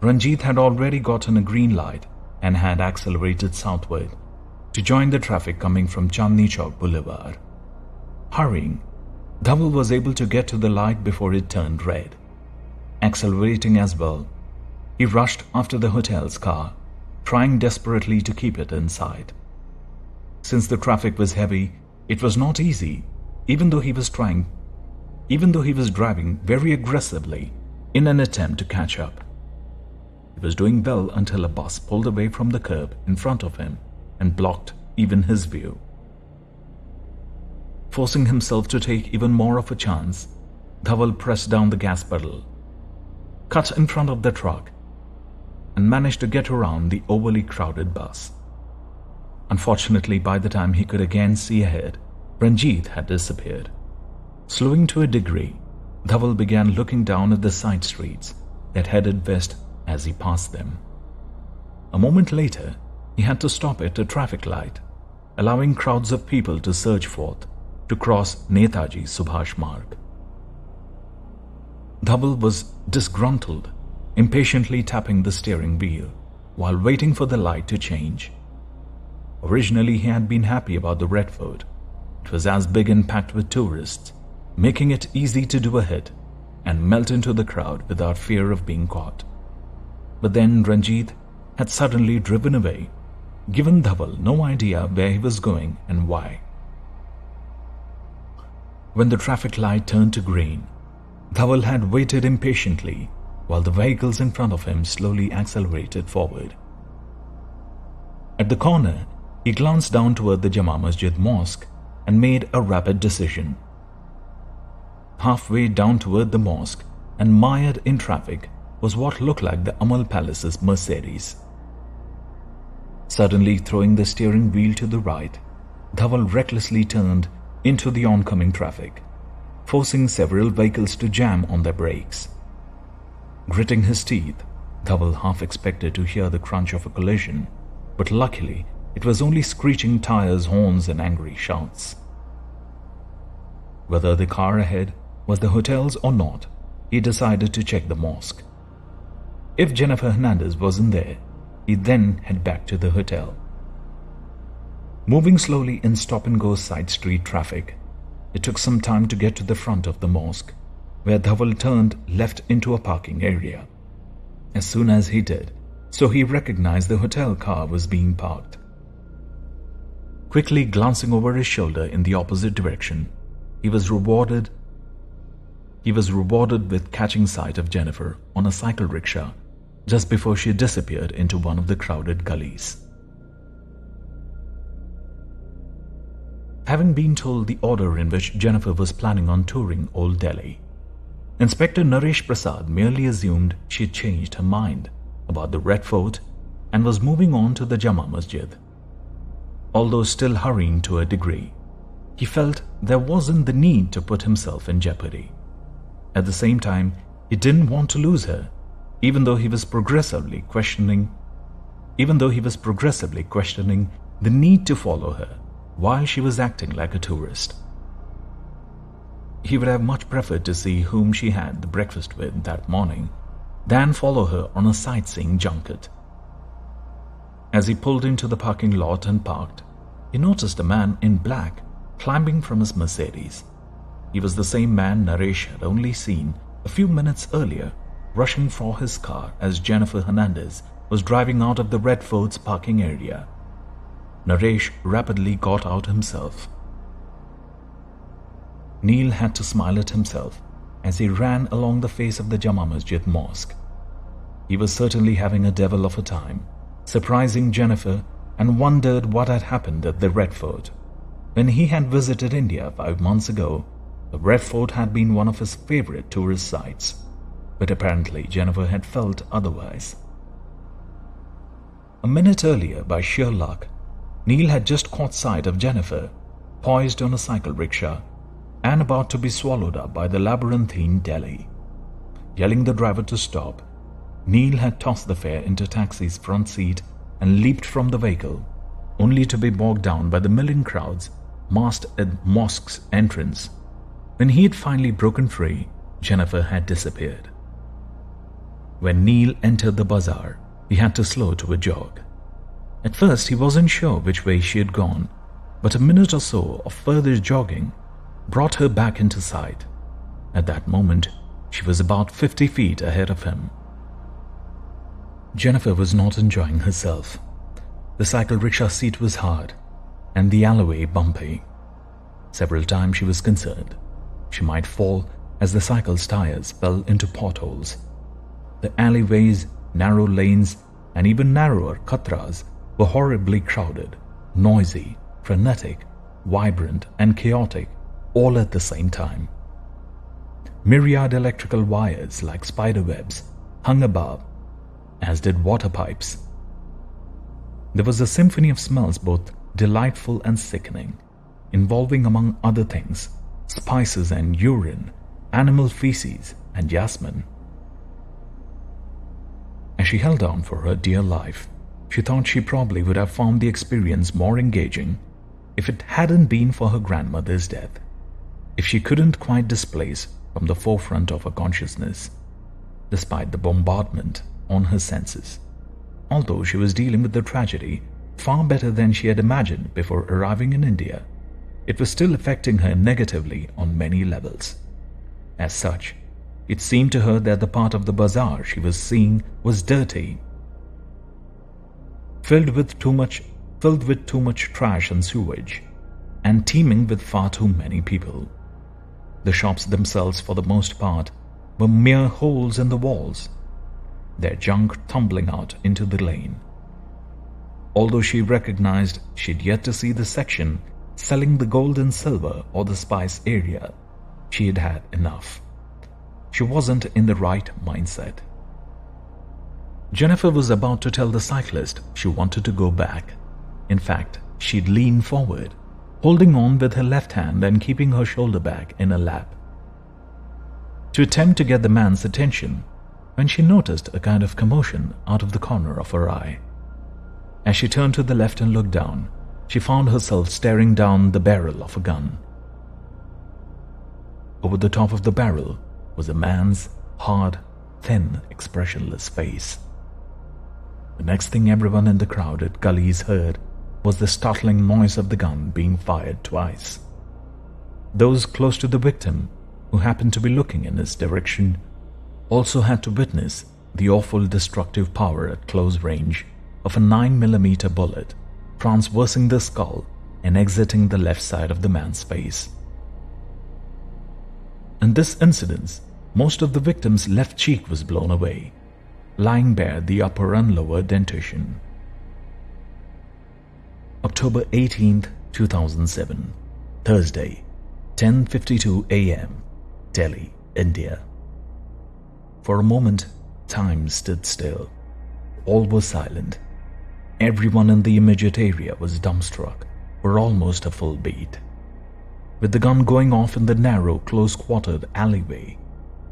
Ranjit had already gotten a green light and had accelerated southward to join the traffic coming from Chandni Chowk Boulevard. Hurrying, Dhaval was able to get to the light before it turned red. Accelerating as well, he rushed after the hotel's car, trying desperately to keep it in sight. Since the traffic was heavy, it was not easy, even though he was driving very aggressively in an attempt to catch up. He was doing well until a bus pulled away from the curb in front of him and blocked even his view. Forcing himself to take even more of a chance, Dhaval pressed down the gas pedal, cut in front of the truck, and managed to get around the overly crowded bus. Unfortunately, by the time he could again see ahead, Ranjit had disappeared. Slowing to a degree, Dhaval began looking down at the side streets that headed west as he passed them. A moment later, he had to stop at a traffic light, allowing crowds of people to surge forth to cross Netaji Subhash Marg. Dhaval was disgruntled, impatiently tapping the steering wheel while waiting for the light to change. Originally, he had been happy about the Red Fort. It was as big and packed with tourists, making it easy to do a hit and melt into the crowd without fear of being caught. But then Ranjit had suddenly driven away, giving Dhaval no idea where he was going and why. When the traffic light turned to green, Dhaval had waited impatiently while the vehicles in front of him slowly accelerated forward. At the corner, he glanced down toward the Jama Masjid Mosque and made a rapid decision. Halfway down toward the mosque and mired in traffic was what looked like the Amal Palace's Mercedes. Suddenly throwing the steering wheel to the right, Dhaval recklessly turned into the oncoming traffic, forcing several vehicles to jam on their brakes. Gritting his teeth, Dhaval half expected to hear the crunch of a collision, but luckily it was only screeching tires, horns, and angry shouts. Whether the car ahead was the hotel's or not, he decided to check the mosque. If Jennifer Hernandez wasn't there, he'd then head back to the hotel. Moving slowly in stop-and-go side street traffic, it took some time to get to the front of the mosque, where Dhaval turned left into a parking area. As soon as he did, so he recognized the hotel car was being parked. Quickly glancing over his shoulder in the opposite direction, he was rewarded with catching sight of Jennifer on a cycle rickshaw just before she disappeared into one of the crowded gullies. Having been told the order in which Jennifer was planning on touring Old Delhi, Inspector Naresh Prasad merely assumed she had changed her mind about the Red Fort and was moving on to the Jama Masjid. Although still hurrying to a degree, he felt there wasn't the need to put himself in jeopardy. At the same time, he didn't want to lose her, even though he was progressively questioning the need to follow her while she was acting like a tourist. He would have much preferred to see whom she had the breakfast with that morning than follow her on a sightseeing junket. As he pulled into the parking lot and parked, he noticed a man in black climbing from his Mercedes. He was the same man Naresh had only seen a few minutes earlier rushing for his car as Jennifer Hernandez was driving out of the Red Fort's parking area. Naresh rapidly got out himself. Neil had to smile at himself as he ran along the face of the Jama Masjid Mosque. He was certainly having a devil of a time, surprising Jennifer, and wondered what had happened at the Red Fort. When he had visited India 5 months ago, the Red Fort had been one of his favorite tourist sites, but apparently Jennifer had felt otherwise. A minute earlier, by sheer luck, Neil had just caught sight of Jennifer, poised on a cycle rickshaw and about to be swallowed up by the labyrinthine Delhi. Yelling the driver to stop, Neil had tossed the fare into taxi's front seat and leaped from the vehicle, only to be bogged down by the milling crowds massed at mosque's entrance. When he had finally broken free, Jennifer had disappeared. When Neil entered the bazaar, he had to slow to a jog. At first, he wasn't sure which way she had gone, but a minute or so of further jogging brought her back into sight. At that moment, she was about 50 feet ahead of him. Jennifer was not enjoying herself. The cycle rickshaw seat was hard and the alleyway bumpy. Several times she was concerned she might fall as the cycle's tires fell into potholes. The alleyways, narrow lanes, and even narrower katras were horribly crowded, noisy, frenetic, vibrant, and chaotic all at the same time. Myriad electrical wires like spiderwebs hung above, as did water pipes. There was a symphony of smells both delightful and sickening, involving among other things spices and urine, animal feces and jasmine. As she held on for her dear life, she thought she probably would have found the experience more engaging if it hadn't been for her grandmother's death, if she couldn't quite displace from the forefront of her consciousness, despite the bombardment on her senses. Although she was dealing with the tragedy far better than she had imagined before arriving in India, it was still affecting her negatively on many levels. As such, it seemed to her that the part of the bazaar she was seeing was dirty, filled with too much trash and sewage, and teeming with far too many people. The shops themselves, for the most part, were mere holes in the walls, their junk tumbling out into the lane. Although she recognized she'd yet to see the section selling the gold and silver or the spice area, she had had enough. She wasn't in the right mindset. Jennifer was about to tell the cyclist she wanted to go back. In fact, she'd lean forward, holding on with her left hand and keeping her shoulder back in her lap, to attempt to get the man's attention, when she noticed a kind of commotion out of the corner of her eye. As she turned to the left and looked down, she found herself staring down the barrel of a gun. Over the top of the barrel was a man's hard, thin, expressionless face. The next thing everyone in the crowded gullies heard was the startling noise of the gun being fired twice. Those close to the victim, who happened to be looking in his direction, also had to witness the awful destructive power at close range of a 9mm bullet transversing the skull and exiting the left side of the man's face. In this incident, most of the victim's left cheek was blown away, lying bare the upper and lower dentition. October 18th, 2007, Thursday, 10:52 a.m., Delhi, India. For a moment, time stood still. All was silent. Everyone in the immediate area was dumbstruck for almost a full beat. With the gun going off in the narrow, close-quartered alleyway,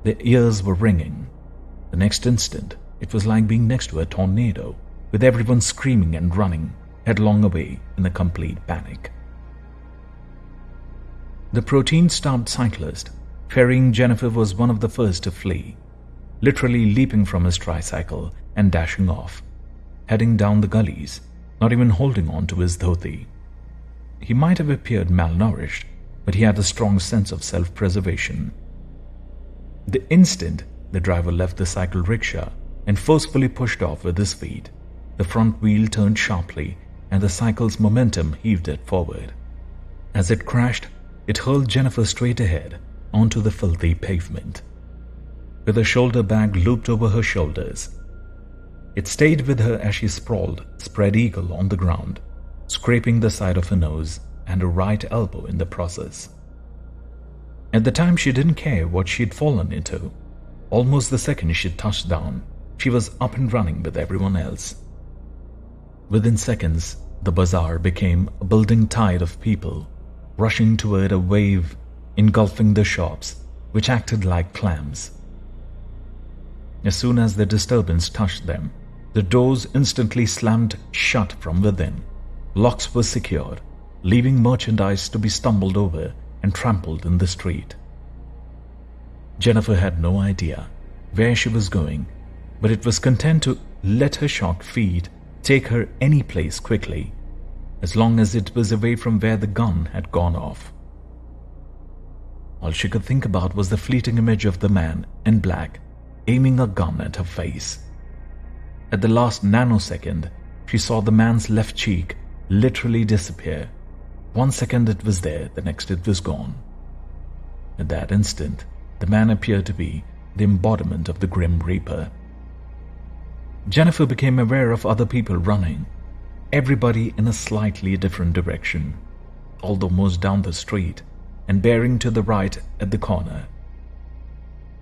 their ears were ringing. The next instant, It was like being next to a tornado, with everyone screaming and running headlong away in a complete panic. The protein-starved cyclist ferrying Jennifer was one of the first to flee, literally leaping from his tricycle and dashing off, heading down the gullies, not even holding on to his dhoti. He might have appeared malnourished, but he had a strong sense of self-preservation. The instant the driver left the cycle rickshaw and forcefully pushed off with his feet, the front wheel turned sharply and the cycle's momentum heaved it forward. As it crashed, it hurled Jennifer straight ahead onto the filthy pavement. With her shoulder bag looped over her shoulders, it stayed with her as she sprawled, spread eagle on the ground, scraping the side of her nose and her right elbow in the process. At the time, she didn't care what she'd fallen into. Almost the second she touched down, she was up and running with everyone else. Within seconds, the bazaar became a building tide of people, rushing toward a wave engulfing the shops, which acted like clams. As soon as the disturbance touched them, the doors instantly slammed shut from within. Locks were secured, leaving merchandise to be stumbled over and trampled in the street. Jennifer had no idea where she was going, but it was content to let her shocked feet take her any place quickly, as long as it was away from where the gun had gone off. All she could think about was the fleeting image of the man in black aiming a gun at her face. At the last nanosecond, she saw the man's left cheek literally disappear. 1 second it was there, the next it was gone. At that instant, the man appeared to be the embodiment of the Grim Reaper. Jennifer became aware of other people running, everybody in a slightly different direction, although most down the street and bearing to the right at the corner.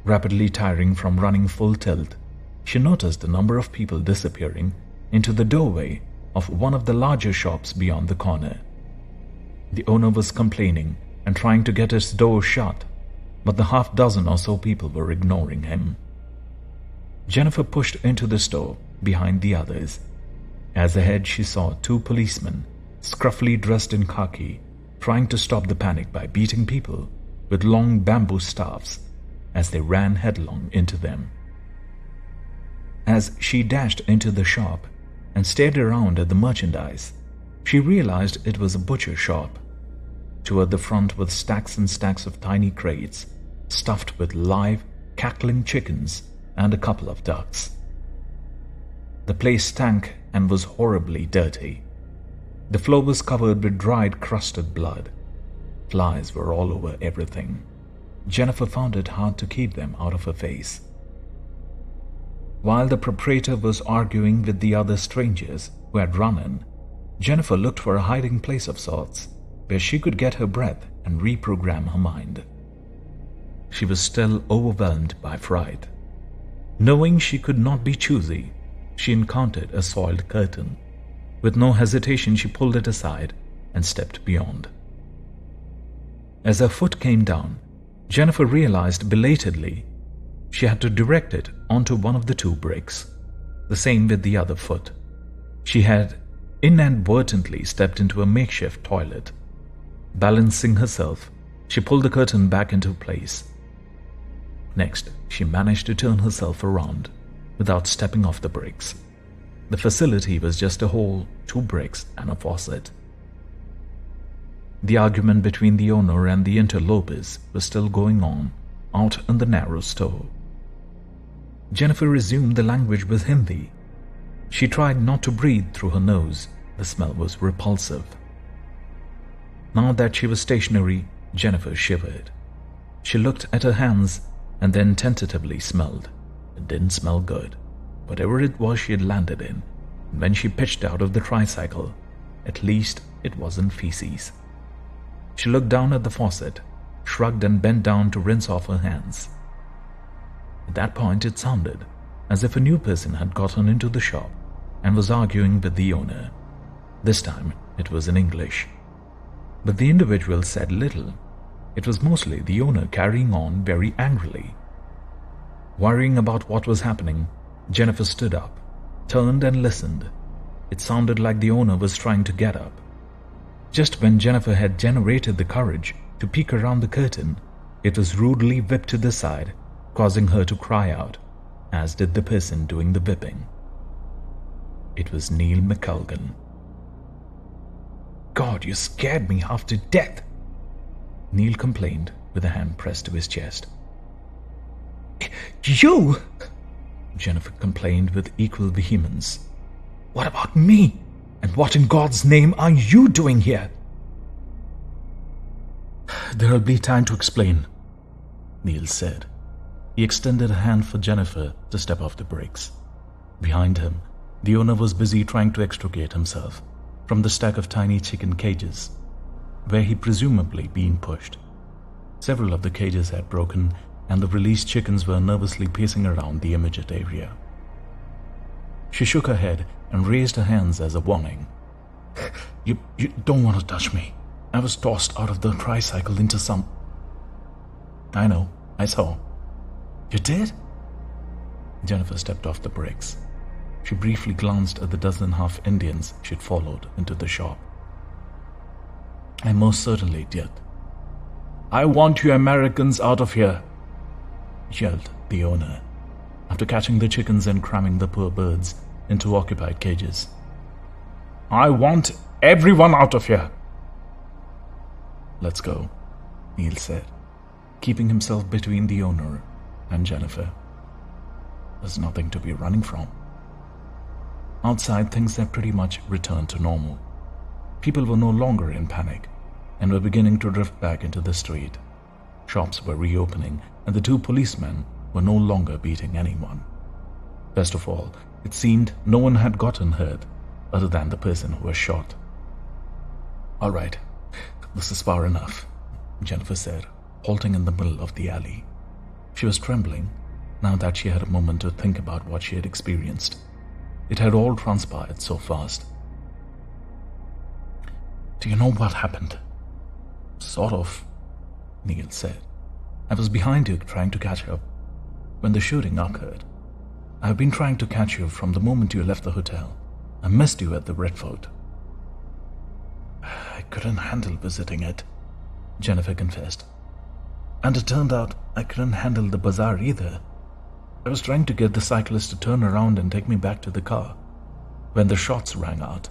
Rapidly tiring from running full tilt, she noticed a number of people disappearing into the doorway of one of the larger shops beyond the corner. The owner was complaining and trying to get his door shut, but the half-dozen or so people were ignoring him. Jennifer pushed into the store behind the others. As ahead, she saw 2 policemen, scruffily dressed in khaki, trying to stop the panic by beating people with long bamboo staffs as they ran headlong into them. As she dashed into the shop and stared around at the merchandise, she realized it was a butcher shop. Toward the front were stacks and stacks of tiny crates stuffed with live, cackling chickens and a couple of ducks. The place stank and was horribly dirty. The floor was covered with dried, crusted blood. Flies were all over everything. Jennifer found it hard to keep them out of her face. While the proprietor was arguing with the other strangers who had run in, Jennifer looked for a hiding place of sorts where she could get her breath and reprogram her mind. She was still overwhelmed by fright. Knowing she could not be choosy, she encountered a soiled curtain. With no hesitation, she pulled it aside and stepped beyond. As her foot came down, Jennifer realized belatedly she had to direct it onto one of the 2 bricks. The same with the other foot. She had inadvertently stepped into a makeshift toilet. Balancing herself, she pulled the curtain back into place. Next, she managed to turn herself around without stepping off the bricks. The facility was just a hole, 2 bricks, and a faucet. The argument between the owner and the interlopers was still going on out in the narrow store. Jennifer resumed the language with Hindi. She tried not to breathe through her nose. The smell was repulsive. Now that she was stationary, Jennifer shivered. She looked at her hands and then tentatively smelled. It didn't smell good. Whatever it was she had landed in, when she pitched out of the tricycle, at least it wasn't feces. She looked down at the faucet, shrugged and bent down to rinse off her hands. At that point, it sounded as if a new person had gotten into the shop and was arguing with the owner. This time, it was in English. But the individual said little. It was mostly the owner carrying on very angrily. Worrying about what was happening, Jennifer stood up, turned and listened. It sounded like the owner was trying to get up. Just when Jennifer had generated the courage to peek around the curtain, it was rudely whipped to the side, causing her to cry out, as did the person doing the whipping. It was Neil McCulgan. "God, you scared me half to death," Neil complained with a hand pressed to his chest. "You!" Jennifer complained with equal vehemence. "What about me? And what in God's name are you doing here?" "There'll be time to explain," Neil said. He extended a hand for Jennifer to step off the brakes. Behind him, the owner was busy trying to extricate himself from the stack of tiny chicken cages, where he presumably been pushed. Several of the cages had broken, and the released chickens were nervously pacing around the immediate area. She shook her head and raised her hands as a warning. You don't want to touch me. I was tossed out of the tricycle into some..." "I know, I saw." "You did?" Jennifer stepped off the brakes. She briefly glanced at the dozen half Indians she'd followed into the shop. "I most certainly did." "I want you Americans out of here," yelled the owner, after catching the chickens and cramming the poor birds into occupied cages. "I want everyone out of here." "Let's go," Neil said, keeping himself between the owner and Jennifer. There's nothing to be running from. Outside, things had pretty much returned to normal. People were no longer in panic and were beginning to drift back into the street. Shops were reopening, and the two policemen were no longer beating anyone. Best of all, it seemed no one had gotten hurt other than the person who was shot. "All right, this is far enough," Jennifer said, halting in the middle of the alley. She was trembling now that she had a moment to think about what she had experienced. It had all transpired so fast. "Do you know what happened?" "Sort of," Neil said. "I was behind you trying to catch up when the shooting occurred. I've been trying to catch you from the moment you left the hotel. I missed you at the Red Fort." "I couldn't handle visiting it," Jennifer confessed. "And it turned out I couldn't handle the bazaar either. I was trying to get the cyclist to turn around and take me back to the car when the shots rang out.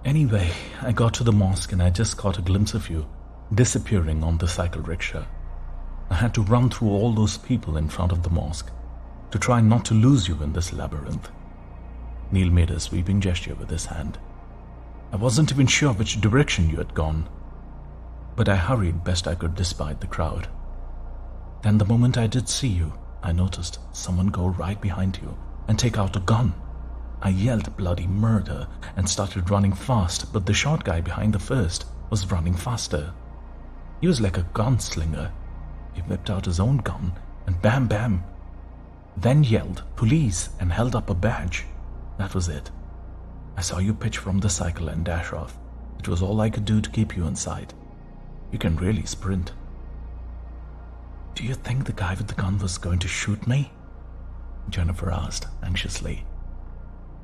Anyway, I got to the mosque and I just caught a glimpse of you disappearing on the cycle rickshaw. I had to run through all those people in front of the mosque to try not to lose you in this labyrinth." Neil made a sweeping gesture with his hand. "I wasn't even sure which direction you had gone, but I hurried best I could despite the crowd. Then the moment I did see you, I noticed someone go right behind you and take out a gun. I yelled bloody murder and started running fast, but the short guy behind the first was running faster. He was like a gunslinger. He whipped out his own gun and bam bam, then yelled police and held up a badge. That was it. I saw you pitch from the cycle and dash off. It was all I could do to keep you in sight. You can really sprint." "Do you think the guy with the gun was going to shoot me?" Jennifer asked anxiously.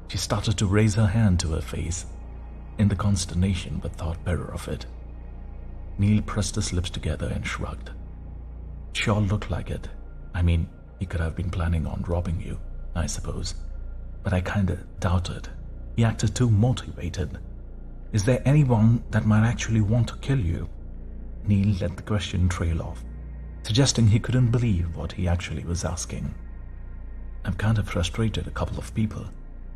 She started to raise her hand to her face in the consternation but thought better of it. Neil pressed his lips together and shrugged. "Sure looked like it. I mean, he could have been planning on robbing you, I suppose. But I kinda doubt it. He acted too motivated. Is there anyone that might actually want to kill you?" Neil let the question trail off, suggesting he couldn't believe what he actually was asking. "I've kind of frustrated a couple of people,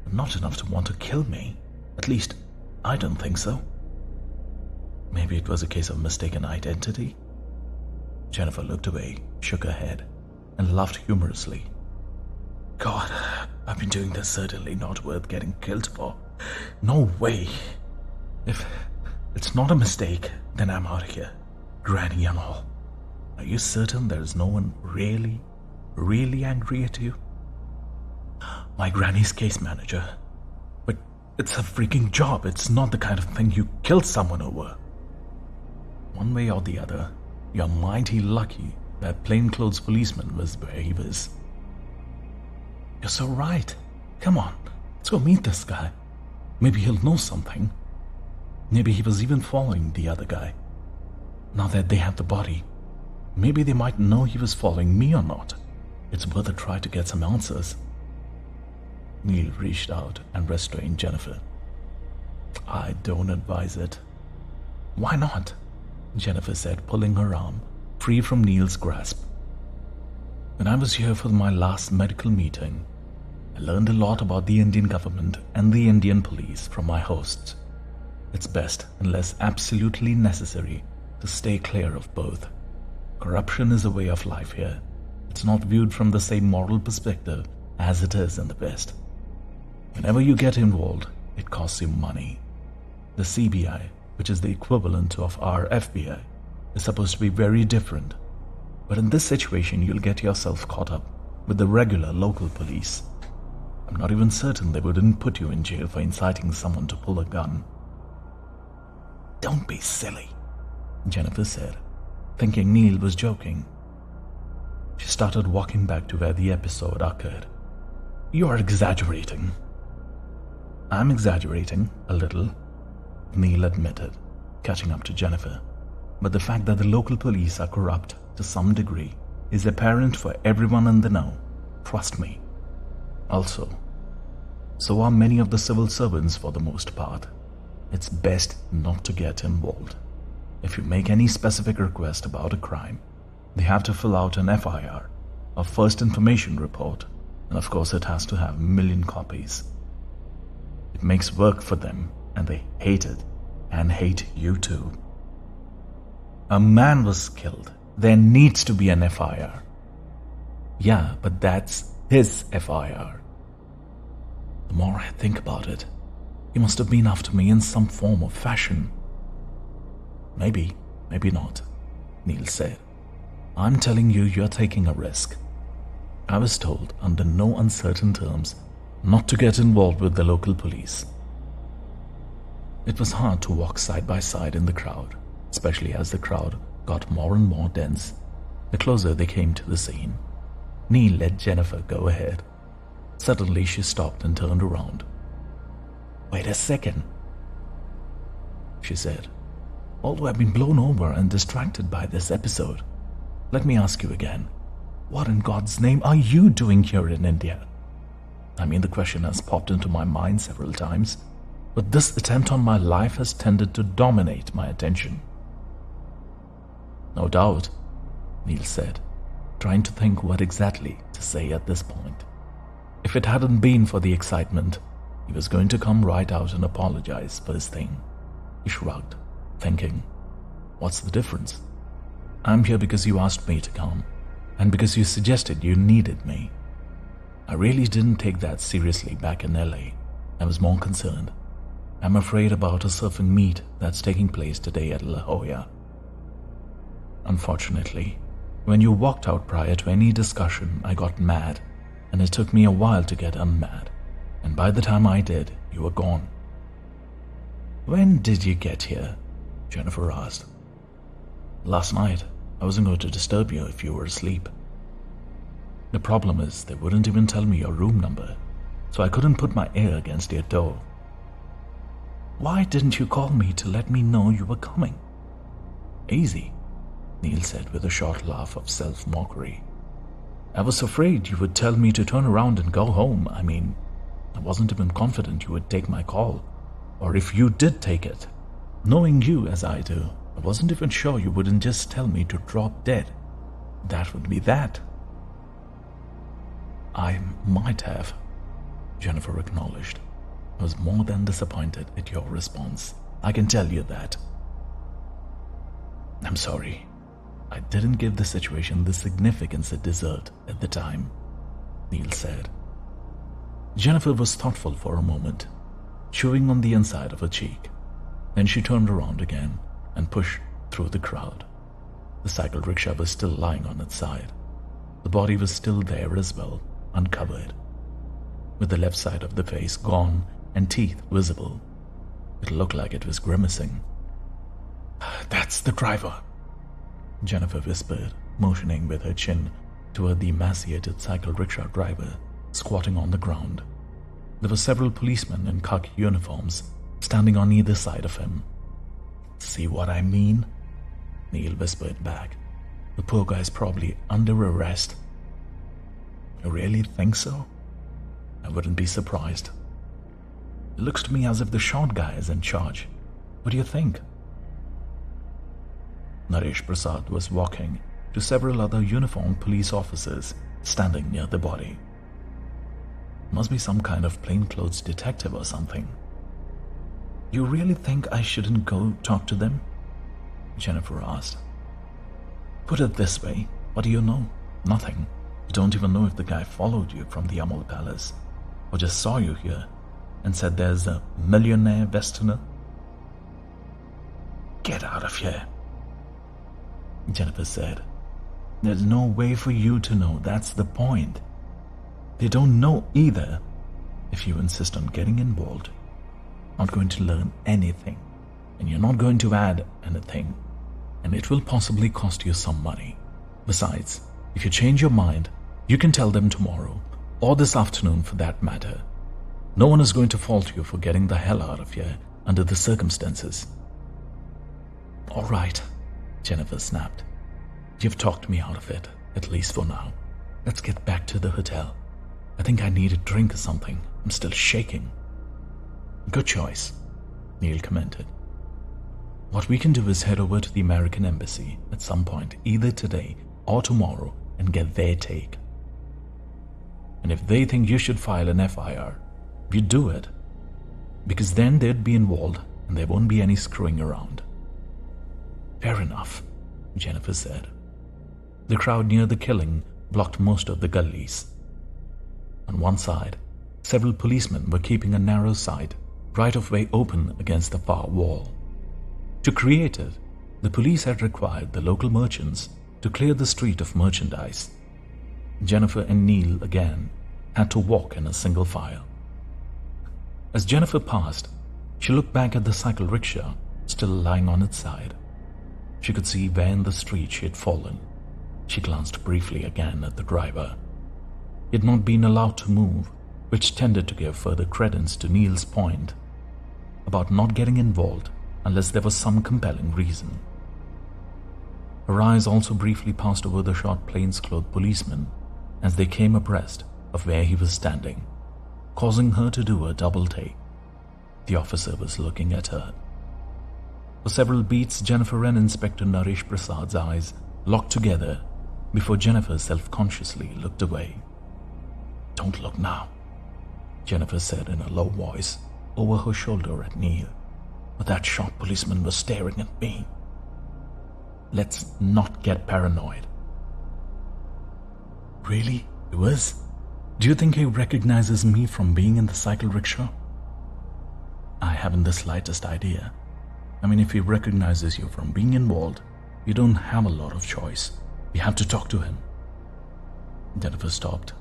but not enough to want to kill me. At least, I don't think so." "Maybe it was a case of mistaken identity?" Jennifer looked away, shook her head, and laughed humorously. "God, I've been doing this certainly not worth getting killed for. No way. If it's not a mistake, then I'm out of here. Granny and all. Are you certain there's no one really, really angry at you?" "My granny's case manager. But it's a freaking job. It's not the kind of thing you kill someone over." "One way or the other, you're mighty lucky that plainclothes policeman was where he was." You're so right. Come on, let's go meet this guy. Maybe he'll know something. Maybe he was even following the other guy. Now that they have the body, maybe they might know he was following me or not. It's worth a try to get some answers. Neil reached out and restrained Jennifer. I don't advise it. Why not? Jennifer said, pulling her arm free from Neil's grasp. When I was here for my last medical meeting, I learned a lot about the Indian government and the Indian police from my hosts. It's best, unless absolutely necessary, to stay clear of both. Corruption is a way of life here. It's not viewed from the same moral perspective as it is in the West. Whenever you get involved, it costs you money. The CBI, which is the equivalent of our FBI, is supposed to be very different. But in this situation, you'll get yourself caught up with the regular local police. I'm not even certain they wouldn't put you in jail for inciting someone to pull a gun. Don't be silly, Jennifer said, thinking Neil was joking. She started walking back to where the episode occurred. You are exaggerating. I'm exaggerating, a little, Neil admitted, catching up to Jennifer. But the fact that the local police are corrupt to some degree is apparent for everyone in the know. Trust me. Also, so are many of the civil servants for the most part. It's best not to get involved. If you make any specific request about a crime, they have to fill out an FIR, a first information report, and of course it has to have 1 million copies. It makes work for them, and they hate it, and hate you too. A man was killed. There needs to be an FIR. Yeah, but that's his FIR. The more I think about it, he must have been after me in some form or fashion. Maybe, maybe not, Neil said. I'm telling you, you're taking a risk. I was told, under no uncertain terms, not to get involved with the local police. It was hard to walk side by side in the crowd, especially as the crowd got more and more dense the closer they came to the scene. Neil let Jennifer go ahead. Suddenly she stopped and turned around. Wait a second, she said. Although I've been blown over and distracted by this episode, let me ask you again, what in God's name are you doing here in India? I mean, the question has popped into my mind several times, but this attempt on my life has tended to dominate my attention. No doubt, Neil said, trying to think what exactly to say at this point. If it hadn't been for the excitement, he was going to come right out and apologize for his thing. He shrugged, thinking, what's the difference? I'm here because you asked me to come, and because you suggested you needed me. I really didn't take that seriously back in LA. I was more concerned. I'm afraid about a surfing meet that's taking place today at La Jolla. Unfortunately, when you walked out prior to any discussion, I got mad, and it took me a while to get unmad, and by the time I did, you were gone. When did you get here? Jennifer asked. Last night. I wasn't going to disturb you if you were asleep. The problem is they wouldn't even tell me your room number, so I couldn't put my ear against your door. Why didn't you call me to let me know you were coming? Easy, Neil said with a short laugh of self-mockery. I was afraid you would tell me to turn around and go home. I mean, I wasn't even confident you would take my call, or if you did take it. Knowing you as I do, I wasn't even sure you wouldn't just tell me to drop dead. That would be that. I might have, Jennifer acknowledged. I was more than disappointed at your response. I can tell you that. I'm sorry. I didn't give the situation the significance it deserved at the time, Neil said. Jennifer was thoughtful for a moment, chewing on the inside of her cheek. Then she turned around again and pushed through the crowd. The cycle rickshaw was still lying on its side. The body was still there as well, uncovered, with the left side of the face gone and teeth visible. It looked like it was grimacing. That's the driver, Jennifer whispered, motioning with her chin toward the emaciated cycle rickshaw driver squatting on the ground. There were several policemen in khaki uniforms standing on either side of him. "See what I mean?" Neil whispered back. "The poor guy's probably under arrest." "You really think so?" "I wouldn't be surprised. It looks to me as if the short guy is in charge. What do you think?" Naresh Prasad was walking to several other uniformed police officers standing near the body. Must be some kind of plainclothes detective or something. "You really think I shouldn't go talk to them?" Jennifer asked. "Put it this way, what do you know? Nothing. You don't even know if the guy followed you from the Amal Palace or just saw you here and said there's a millionaire Westerner." "Get out of here," Jennifer said. "There's no way for you to know, that's the point. They don't know either. If you insist on getting involved, you're not going to learn anything, and you're not going to add anything, and it will possibly cost you some money. Besides, if you change your mind, you can tell them tomorrow, or this afternoon for that matter. No one is going to fault you for getting the hell out of here under the circumstances." "All right," Jennifer snapped. "You've talked me out of it, at least for now. Let's get back to the hotel. I think I need a drink or something. I'm still shaking." "Good choice," Neil commented. "What we can do is head over to the American Embassy at some point, either today or tomorrow, and get their take. And if they think you should file an FIR, you do it. Because then they'd be involved and there won't be any screwing around." "Fair enough," Jennifer said. The crowd near the killing blocked most of the gullies. On one side, several policemen were keeping a narrow side right-of-way open against the far wall. To create it, the police had required the local merchants to clear the street of merchandise. Jennifer and Neil again had to walk in a single file. As Jennifer passed, she looked back at the cycle rickshaw still lying on its side. She could see where in the street she had fallen. She glanced briefly again at the driver. He had not been allowed to move, which tended to give further credence to Neil's point about not getting involved unless there was some compelling reason. Her eyes also briefly passed over the short plainclothes policemen as they came abreast of where he was standing, causing her to do a double take. The officer was looking at her. For several beats, Jennifer and Inspector Naresh Prasad's eyes locked together before Jennifer self-consciously looked away. "Don't look now," Jennifer said in a low voice over her shoulder at Neil, "but that short policeman was staring at me. Let's not get paranoid." "Really? He was? Do you think he recognizes me from being in the cycle rickshaw?" "I haven't the slightest idea. I mean, if he recognizes you from being involved, you don't have a lot of choice. We have to talk to him." Jennifer stopped,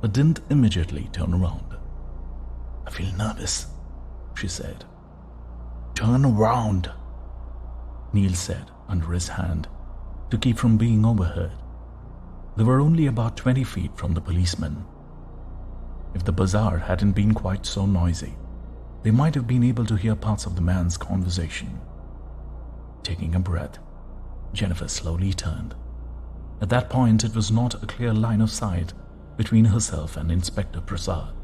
but didn't immediately turn around. "I feel nervous," she said. "Turn around," Neil said under his hand to keep from being overheard. They were only about 20 feet from the policeman. If the bazaar hadn't been quite so noisy, they might have been able to hear parts of the man's conversation. Taking a breath, Jennifer slowly turned. At that point, it was not a clear line of sight between herself and Inspector Prasad.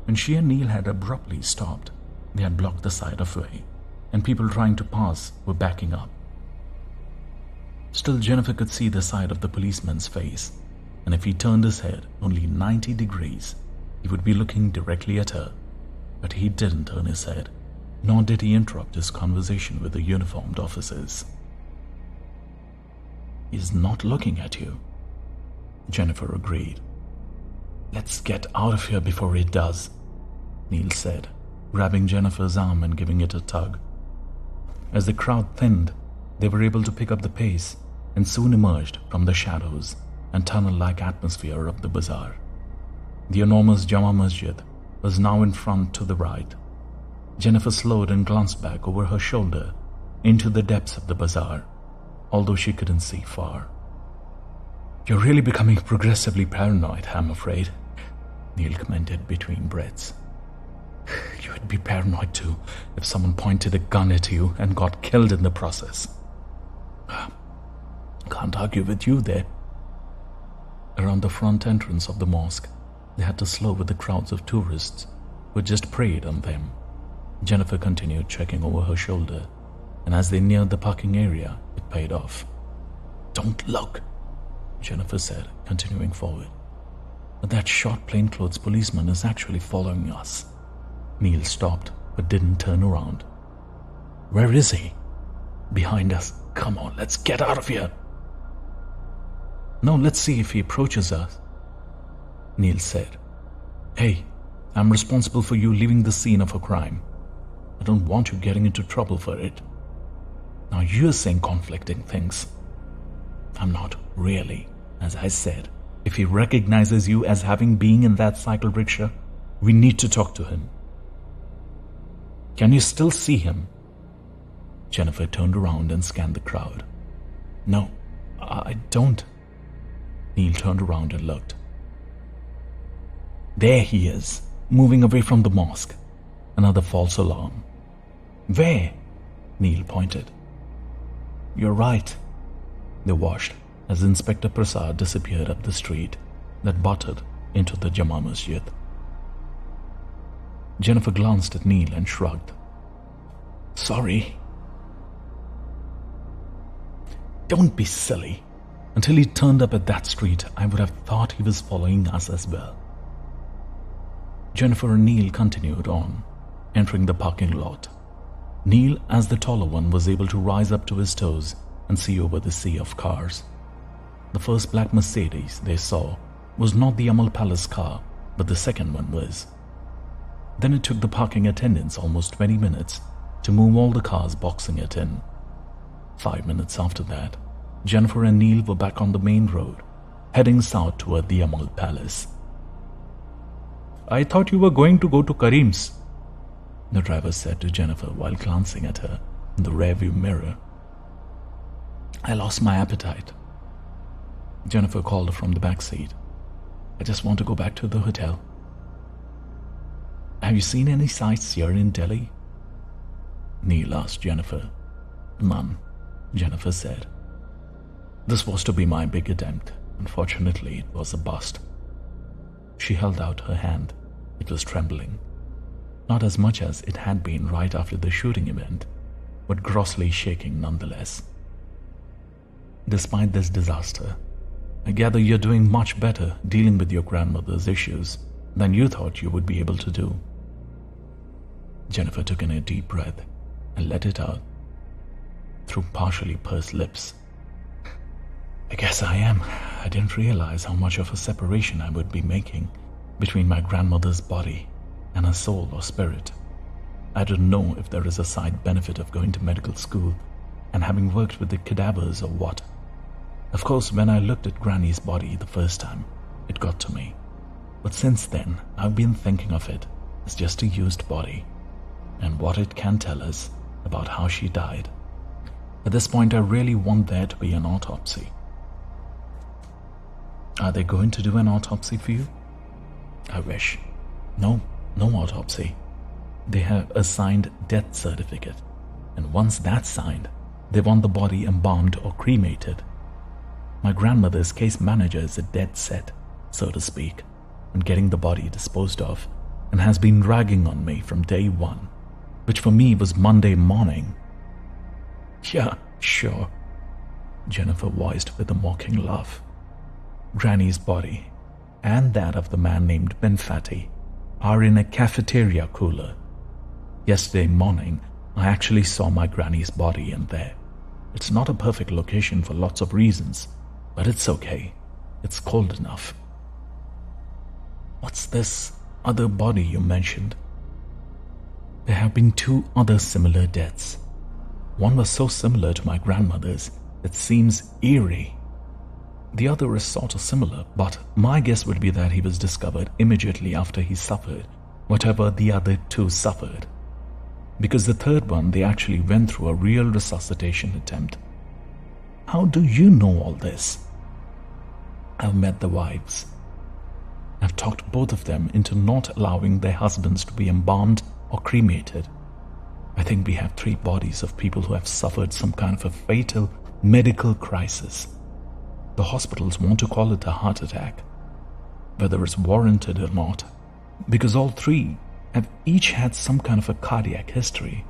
When she and Neil had abruptly stopped, they had blocked the side of the way, and people trying to pass were backing up. Still, Jennifer could see the side of the policeman's face, and if he turned his head only 90 degrees, he would be looking directly at her. But he didn't turn his head, nor did he interrupt his conversation with the uniformed officers. "He's not looking at you," Jennifer agreed. "Let's get out of here before he does," Neil said, grabbing Jennifer's arm and giving it a tug. As the crowd thinned, they were able to pick up the pace and soon emerged from the shadows and tunnel-like atmosphere of the bazaar. The enormous Jama Masjid was now in front to the right. Jennifer slowed and glanced back over her shoulder into the depths of the bazaar, although she couldn't see far. "You're really becoming progressively paranoid, I'm afraid. Neil commented between breaths. You would be paranoid too if someone pointed a gun at you and got killed in the process. Can't argue with you there. Around the front entrance of the mosque, they had to slow with the crowds of tourists who had just preyed on them. Jennifer continued checking over her shoulder, and as they neared the parking area, it paid off. Don't look, Jennifer said, continuing forward. But that short plainclothes policeman is actually following us. Neil stopped, but didn't turn around. Where is he? Behind us. Come on, let's get out of here. No, let's see if he approaches us, Neil said. Hey, I'm responsible for you leaving the scene of a crime. I don't want you getting into trouble for it. Now you're saying conflicting things. I'm not really. As I said, if he recognizes you as having been in that cycle rickshaw, we need to talk to him. Can you still see him? Jennifer turned around and scanned the crowd. No, I don't. Neil turned around and looked. There he is, moving away from the mosque. Another false alarm. Where? Neil pointed. You're right. They watched as Inspector Prasad disappeared up the street that butted into the Jama Masjid. Jennifer glanced at Neil and shrugged. Sorry. Don't be silly. Until he turned up at that street, I would have thought he was following us as well. Jennifer and Neil continued on, entering the parking lot. Neil, as the taller one, was able to rise up to his toes and see over the sea of cars. The first black Mercedes they saw was not the Amal Palace car, but the second one was. Then it took the parking attendants almost 20 minutes to move all the cars boxing it in. 5 minutes after that, Jennifer and Neil were back on the main road, heading south toward the Amal Palace. I thought you were going to go to Karim's, the driver said to Jennifer while glancing at her in the rearview mirror. I lost my appetite, Jennifer called from the back seat. I just want to go back to the hotel. Have you seen any sights here in Delhi? Neil asked Jennifer. None, Jennifer said. This was to be my big attempt. Unfortunately, it was a bust. She held out her hand. It was trembling. Not as much as it had been right after the shooting event, but grossly shaking nonetheless. Despite this disaster, I gather you're doing much better dealing with your grandmother's issues than you thought you would be able to do. Jennifer took in a deep breath and let it out through partially pursed lips. I guess I am. I didn't realize how much of a separation I would be making between my grandmother's body and her soul or spirit. I don't know if there is a side benefit of going to medical school and having worked with the cadavers or what. Of course, when I looked at Granny's body the first time, it got to me. But since then, I've been thinking of it as just a used body and what it can tell us about how she died. At this point, I really want there to be an autopsy. Are they going to do an autopsy for you? I wish. No autopsy. They have a signed death certificate, and once that's signed, they want the body embalmed or cremated. My grandmother's case manager is a dead set, so to speak, on getting the body disposed of, and has been ragging on me from day one, which for me was Monday morning. Yeah, sure, Jennifer voiced with a mocking laugh. Granny's body, and that of the man named Ben Fatty, are in a cafeteria cooler. Yesterday morning, I actually saw my granny's body in there. It's not a perfect location for lots of reasons, but it's okay. It's cold enough. What's this other body you mentioned? There have been 2 other similar deaths. One was so similar to my grandmother's, it seems eerie. The other is sort of similar, but my guess would be that he was discovered immediately after he suffered whatever the other 2 suffered. Because the third one, they actually went through a real resuscitation attempt. How do you know all this? I've met the wives. I've talked both of them into not allowing their husbands to be embalmed or cremated. I think we have 3 bodies of people who have suffered some kind of a fatal medical crisis. The hospitals want to call it a heart attack, whether it's warranted or not, because all 3 have each had some kind of a cardiac history.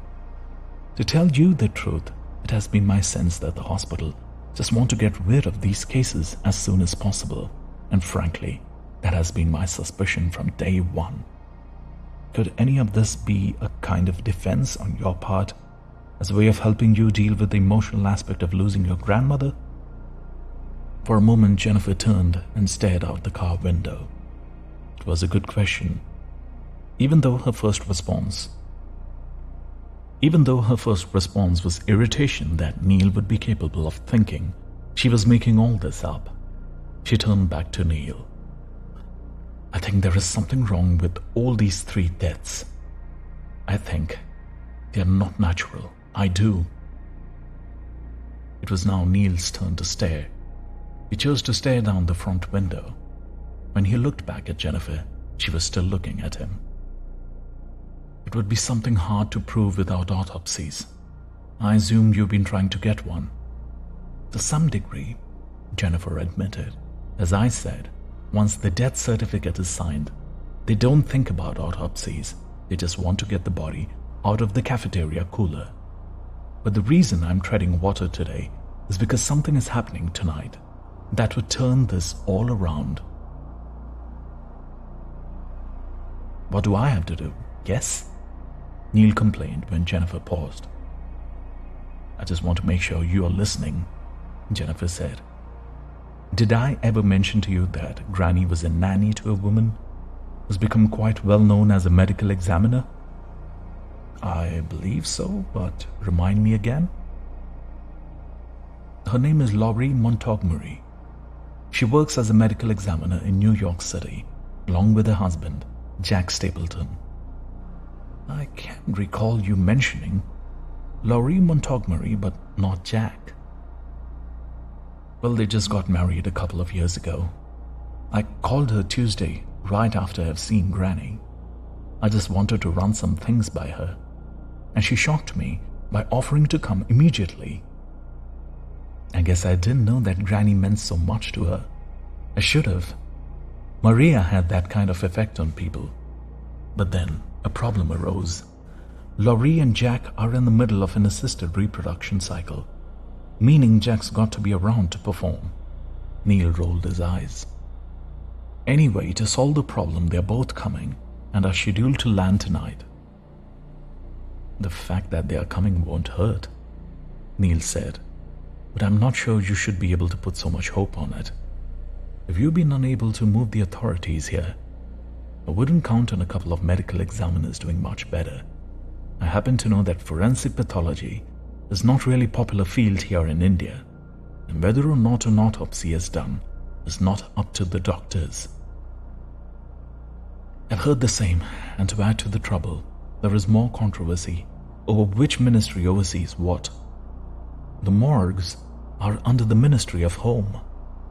To tell you the truth, it has been my sense that the hospital just want to get rid of these cases as soon as possible, and frankly, that has been my suspicion from day one. Could any of this be a kind of defense on your part, as a way of helping you deal with the emotional aspect of losing your grandmother? For a moment, Jennifer turned and stared out the car window. It was a good question, even though her first response was irritation that Neil would be capable of thinking she was making all this up. She turned back to Neil. I think there is something wrong with all these 3 deaths. I think they are not natural. I do. It was now Neil's turn to stare. He chose to stare down the front window. When he looked back at Jennifer, she was still looking at him. It would be something hard to prove without autopsies. I assume you've been trying to get one. To some degree, Jennifer admitted. As I said, once the death certificate is signed, they don't think about autopsies. They just want to get the body out of the cafeteria cooler. But the reason I'm treading water today is because something is happening tonight that would turn this all around. What do I have to do? Guess? Neil complained when Jennifer paused. I just want to make sure you are listening, Jennifer said. Did I ever mention to you that Granny was a nanny to a woman who's become quite well known as a medical examiner? I believe so, but remind me again. Her name is Laurie Montgomery. She works as a medical examiner in New York City, along with her husband, Jack Stapleton. I can't recall you mentioning Laurie Montgomery, but not Jack. Well, they just got married a couple of years ago. I called her Tuesday, right after I've seen Granny. I just wanted to run some things by her, and she shocked me by offering to come immediately. I guess I didn't know that Granny meant so much to her. I should have. Maria had that kind of effect on people. But then a problem arose. Laurie and Jack are in the middle of an assisted reproduction cycle, meaning Jack's got to be around to perform. Neil rolled his eyes. Anyway, to solve the problem, they're both coming and are scheduled to land tonight. The fact that they are coming won't hurt, Neil said, but I'm not sure you should be able to put so much hope on it. If you've been unable to move the authorities here, I wouldn't count on a couple of medical examiners doing much better. I happen to know that forensic pathology is not really popular field here in India, and whether or not an autopsy is done is not up to the doctors. I've heard the same, and to add to the trouble, there is more controversy over which ministry oversees what. The morgues are under the Ministry of Home,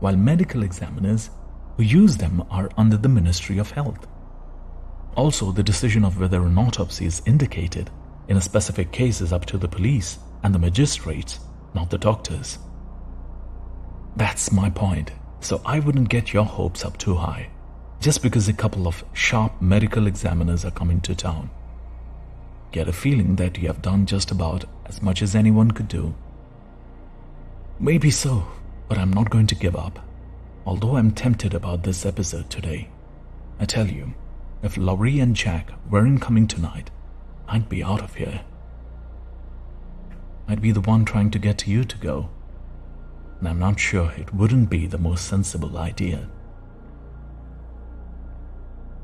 while medical examiners who use them are under the Ministry of Health. Also, the decision of whether an autopsy is indicated in a specific case is up to the police and the magistrates, not the doctors. That's my point, so I wouldn't get your hopes up too high, just because a couple of sharp medical examiners are coming to town. Get a feeling that you have done just about as much as anyone could do. Maybe so, but I'm not going to give up. Although I'm tempted about this episode today. I tell you, if Laurie and Jack weren't coming tonight, I'd be out of here. I'd be the one trying to get to you to go, and I'm not sure it wouldn't be the most sensible idea.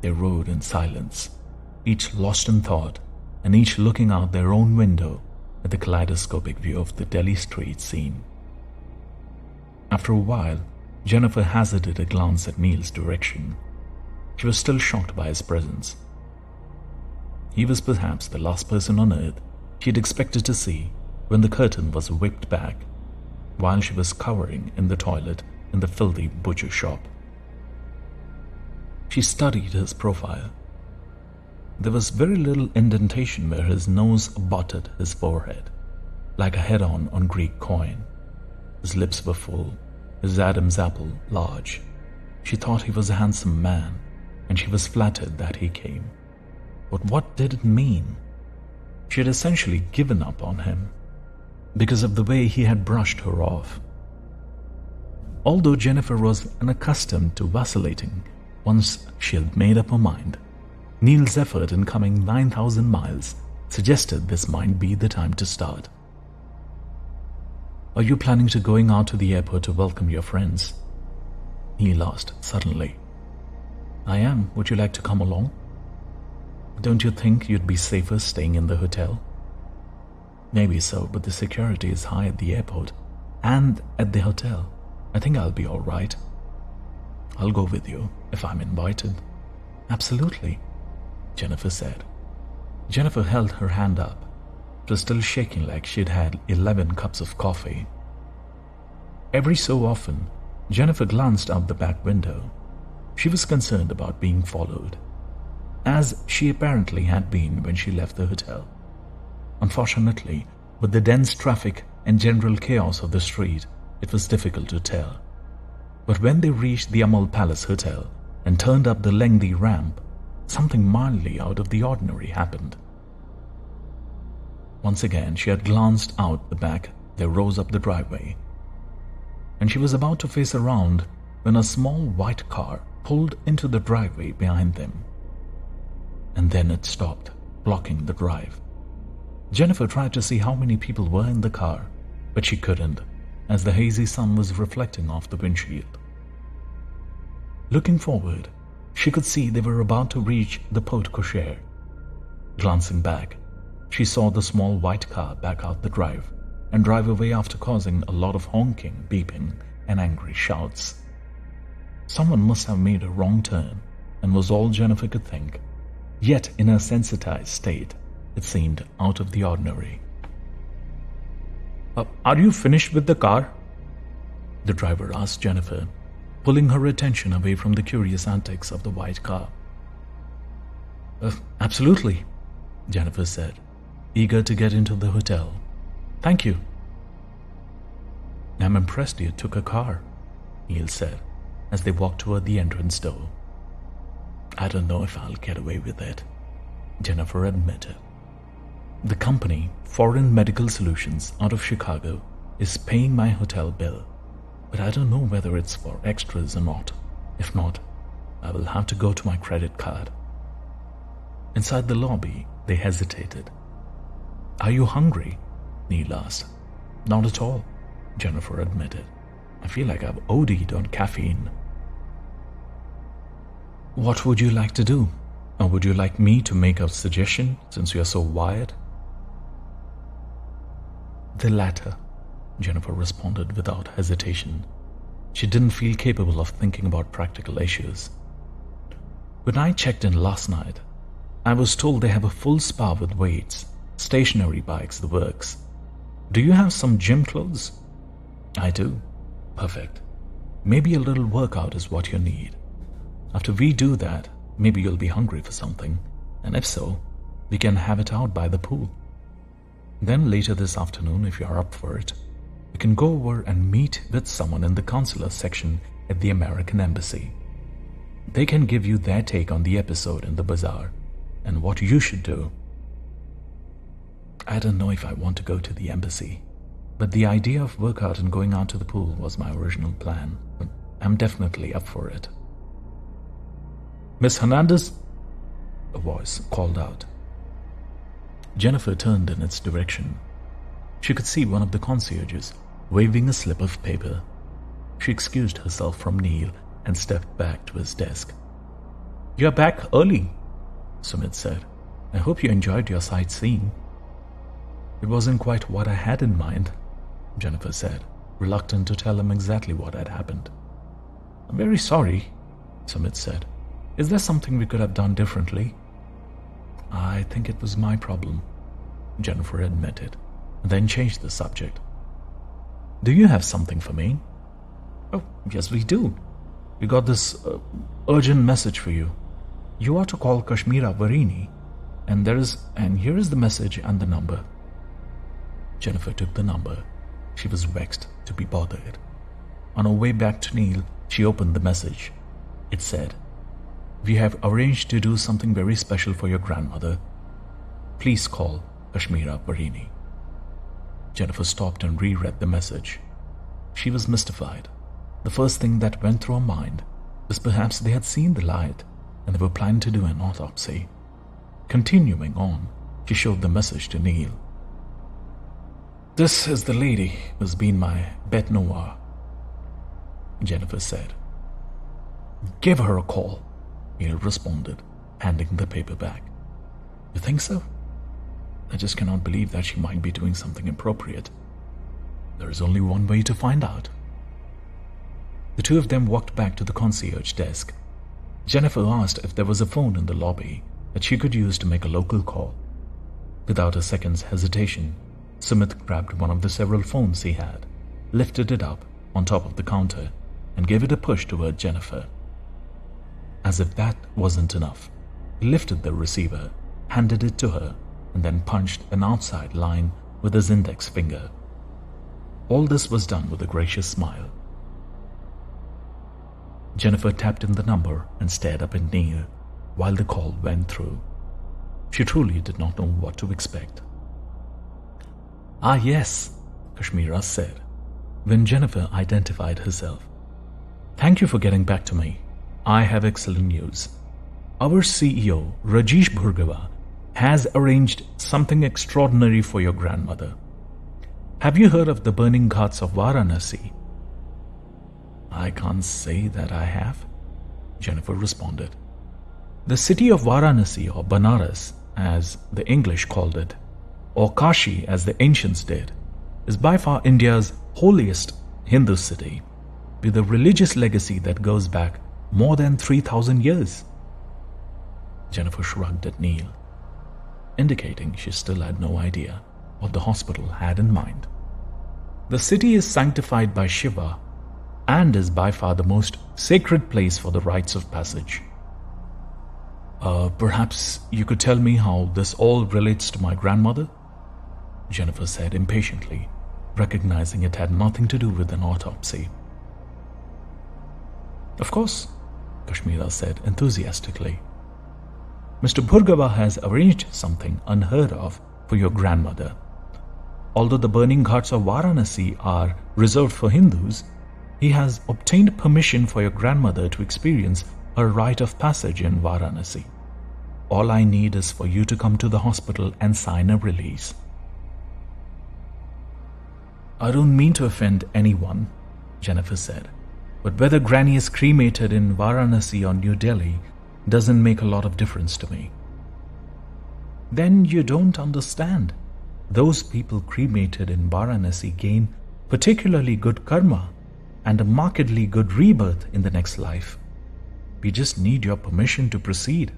They rode in silence, each lost in thought, and each looking out their own window at the kaleidoscopic view of the Delhi street scene. After a while, Jennifer hazarded a glance at Neil's direction. She was still shocked by his presence. He was perhaps the last person on earth she had expected to see when the curtain was whipped back, while she was cowering in the toilet in the filthy butcher shop. She studied his profile. There was very little indentation where his nose abutted his forehead, like a head-on on Greek coin. His lips were full, his Adam's apple large. She thought he was a handsome man, and she was flattered that he came. But what did it mean? She had essentially given up on him because of the way he had brushed her off. Although Jennifer was unaccustomed to vacillating once she had made up her mind, Neil's effort in coming 9,000 miles suggested this might be the time to start. "Are you planning to going out to the airport to welcome your friends?" Neil asked suddenly. "I am. Would you like to come along?" "Don't you think you'd be safer staying in the hotel?" "Maybe so, but the security is high at the airport and at the hotel. I think I'll be all right." "I'll go with you if I'm invited." "Absolutely," Jennifer said. Jennifer held her hand up. It was still shaking like she'd had 11 cups of coffee. Every so often, Jennifer glanced out the back window. She was concerned about being followed, as she apparently had been when she left the hotel. Unfortunately, with the dense traffic and general chaos of the street, it was difficult to tell. But when they reached the Amal Palace Hotel and turned up the lengthy ramp, something mildly out of the ordinary happened. Once again, she had glanced out the back. They rose up the driveway, and she was about to face around when a small white car pulled into the driveway behind them. And then it stopped, blocking the drive. Jennifer tried to see how many people were in the car, but she couldn't, as the hazy sun was reflecting off the windshield. Looking forward, she could see they were about to reach the porte cochere. Glancing back, she saw the small white car back out the drive and drive away after causing a lot of honking, beeping, and angry shouts. Someone must have made a wrong turn, and was all Jennifer could think. Yet in her sensitized state, it seemed out of the ordinary. Are you finished with the car?" the driver asked Jennifer, pulling her attention away from the curious antics of the white car. Absolutely," Jennifer said, eager to get into the hotel. "Thank you." "I'm impressed you took a car," Neil said, as they walked toward the entrance door. "I don't know if I'll get away with it," Jennifer admitted. "The company, Foreign Medical Solutions, out of Chicago, is paying my hotel bill, but I don't know whether it's for extras or not. If not, I will have to go to my credit card." Inside the lobby, they hesitated. "Are you hungry?" Neil asked. "Not at all," Jennifer admitted. "I feel like I've OD'd on caffeine." "What would you like to do? Or would you like me to make a suggestion, since you're so wired?" "The latter," Jennifer responded without hesitation. She didn't feel capable of thinking about practical issues. "When I checked in last night, I was told they have a full spa with weights, stationary bikes, the works. Do you have some gym clothes?" "I do." "Perfect. Maybe a little workout is what you need. After we do that, maybe you'll be hungry for something, and if so, we can have it out by the pool. Then later this afternoon, if you're up for it, we can go over and meet with someone in the consular section at the American Embassy. They can give you their take on the episode in the bazaar and what you should do." I don't know if I want to go to the embassy, but the idea of workout and going out to the pool was my original plan. But I'm definitely up for it. "Miss Hernandez?" a voice called out. Jennifer turned in its direction. She could see one of the concierges waving a slip of paper. She excused herself from Neil and stepped back to his desk. "You're back early," Sumit said. "I hope you enjoyed your sightseeing." "It wasn't quite what I had in mind," Jennifer said, reluctant to tell him exactly what had happened. "I'm very sorry," Sumit said. "Is there something we could have done differently?" "I think it was my problem," Jennifer admitted, and then changed the subject. "Do you have something for me?" "Oh, yes we do. we got this urgent message for you. You are to call Kashmira Varini, and here is the message and the number." Jennifer took the number. She was vexed to be bothered. On her way back to Neil, she opened the message. It said, "We have arranged to do something very special for your grandmother. Please call Kashmira Varini." Jennifer stopped and reread the message. She was mystified. The first thing that went through her mind was perhaps they had seen the light and they were planning to do an autopsy. Continuing on, she showed the message to Neil. "This is the lady who's been my bête noire," Jennifer said. "Give her a call," Neil responded, handing the paper back. "You think so? I just cannot believe that she might be doing something inappropriate. There is only one way to find out." The two of them walked back to the concierge desk. Jennifer asked if there was a phone in the lobby that she could use to make a local call. Without a second's hesitation, Sumit grabbed one of the several phones he had, lifted it up on top of the counter, and gave it a push toward Jennifer. As if that wasn't enough, he lifted the receiver, handed it to her, and then punched an outside line with his index finger. All this was done with a gracious smile. Jennifer tapped in the number and stared up at Neil while the call went through. She truly did not know what to expect. "Ah, yes," Kashmira said, when Jennifer identified herself. "Thank you for getting back to me. I have excellent news. Our CEO, Rajesh Bhargava, has arranged something extraordinary for your grandmother. Have you heard of the burning ghats of Varanasi?" "I can't say that I have," Jennifer responded. "The city of Varanasi, or Banaras, as the English called it, or Kashi as the ancients did, is by far India's holiest Hindu city, with a religious legacy that goes back more than 3,000 years. Jennifer shrugged at Neil, indicating she still had no idea what the hospital had in mind. "The city is sanctified by Shiva and is by far the most sacred place for the rites of passage. Perhaps you could tell me how this all relates to my grandmother?" Jennifer said impatiently, recognizing it had nothing to do with an autopsy. "Of course," Kashmira said enthusiastically. "Mr. Bhargava has arranged something unheard of for your grandmother. Although the burning ghats of Varanasi are reserved for Hindus, he has obtained permission for your grandmother to experience a rite of passage in Varanasi. All I need is for you to come to the hospital and sign a release." "I don't mean to offend anyone," Jennifer said, "but whether Granny is cremated in Varanasi or New Delhi doesn't make a lot of difference to me." "Then you don't understand. Those people cremated in Varanasi gain particularly good karma and a markedly good rebirth in the next life. We just need your permission to proceed."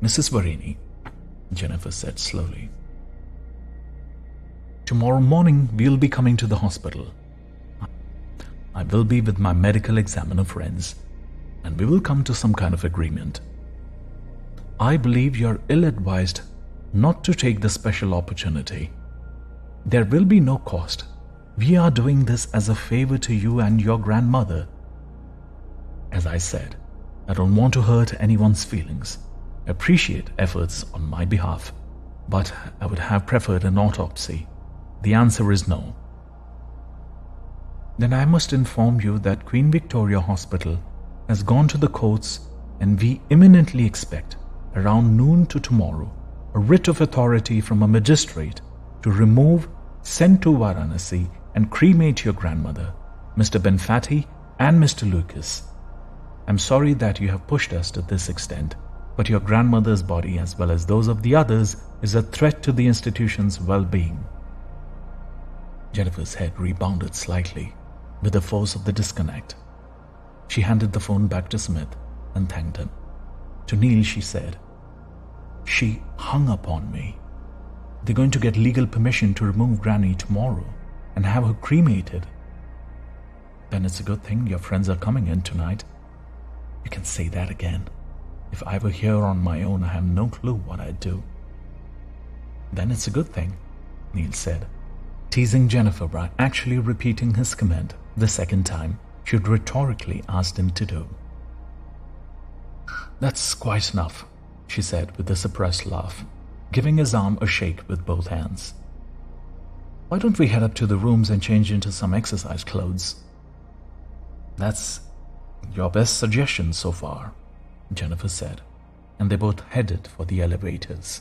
"Mrs. Varini," Jennifer said slowly, "tomorrow morning we'll be coming to the hospital. I will be with my medical examiner friends, and we will come to some kind of agreement. I believe you're ill-advised not to take this special opportunity. There will be no cost. We are doing this as a favor to you and your grandmother. As I said, I don't want to hurt anyone's feelings. I appreciate efforts on my behalf, but I would have preferred an autopsy. The answer is no." "Then I must inform you that Queen Victoria Hospital has gone to the courts, and we imminently expect, around noon to tomorrow, a writ of authority from a magistrate to remove, send to Varanasi, and cremate your grandmother, Mr. Benfatti and Mr. Lucas. I'm sorry that you have pushed us to this extent, but your grandmother's body, as well as those of the others, is a threat to the institution's well-being." Jennifer's head rebounded slightly with the force of the disconnect. She handed the phone back to Smith and thanked him. To Neil she said, "She hung up on me. They're going to get legal permission to remove Granny tomorrow and have her cremated." Then it's a good thing your friends are coming in tonight. You can say that again. If I were here on my own, I have no clue what I'd do. Then it's a good thing, Neil said, teasing Jennifer by actually repeating his comment the second time she'd rhetorically asked him to do. That's quite enough, she said with a suppressed laugh, giving his arm a shake with both hands. Why don't we head up to the rooms and change into some exercise clothes? That's your best suggestion so far, Jennifer said, and they both headed for the elevators.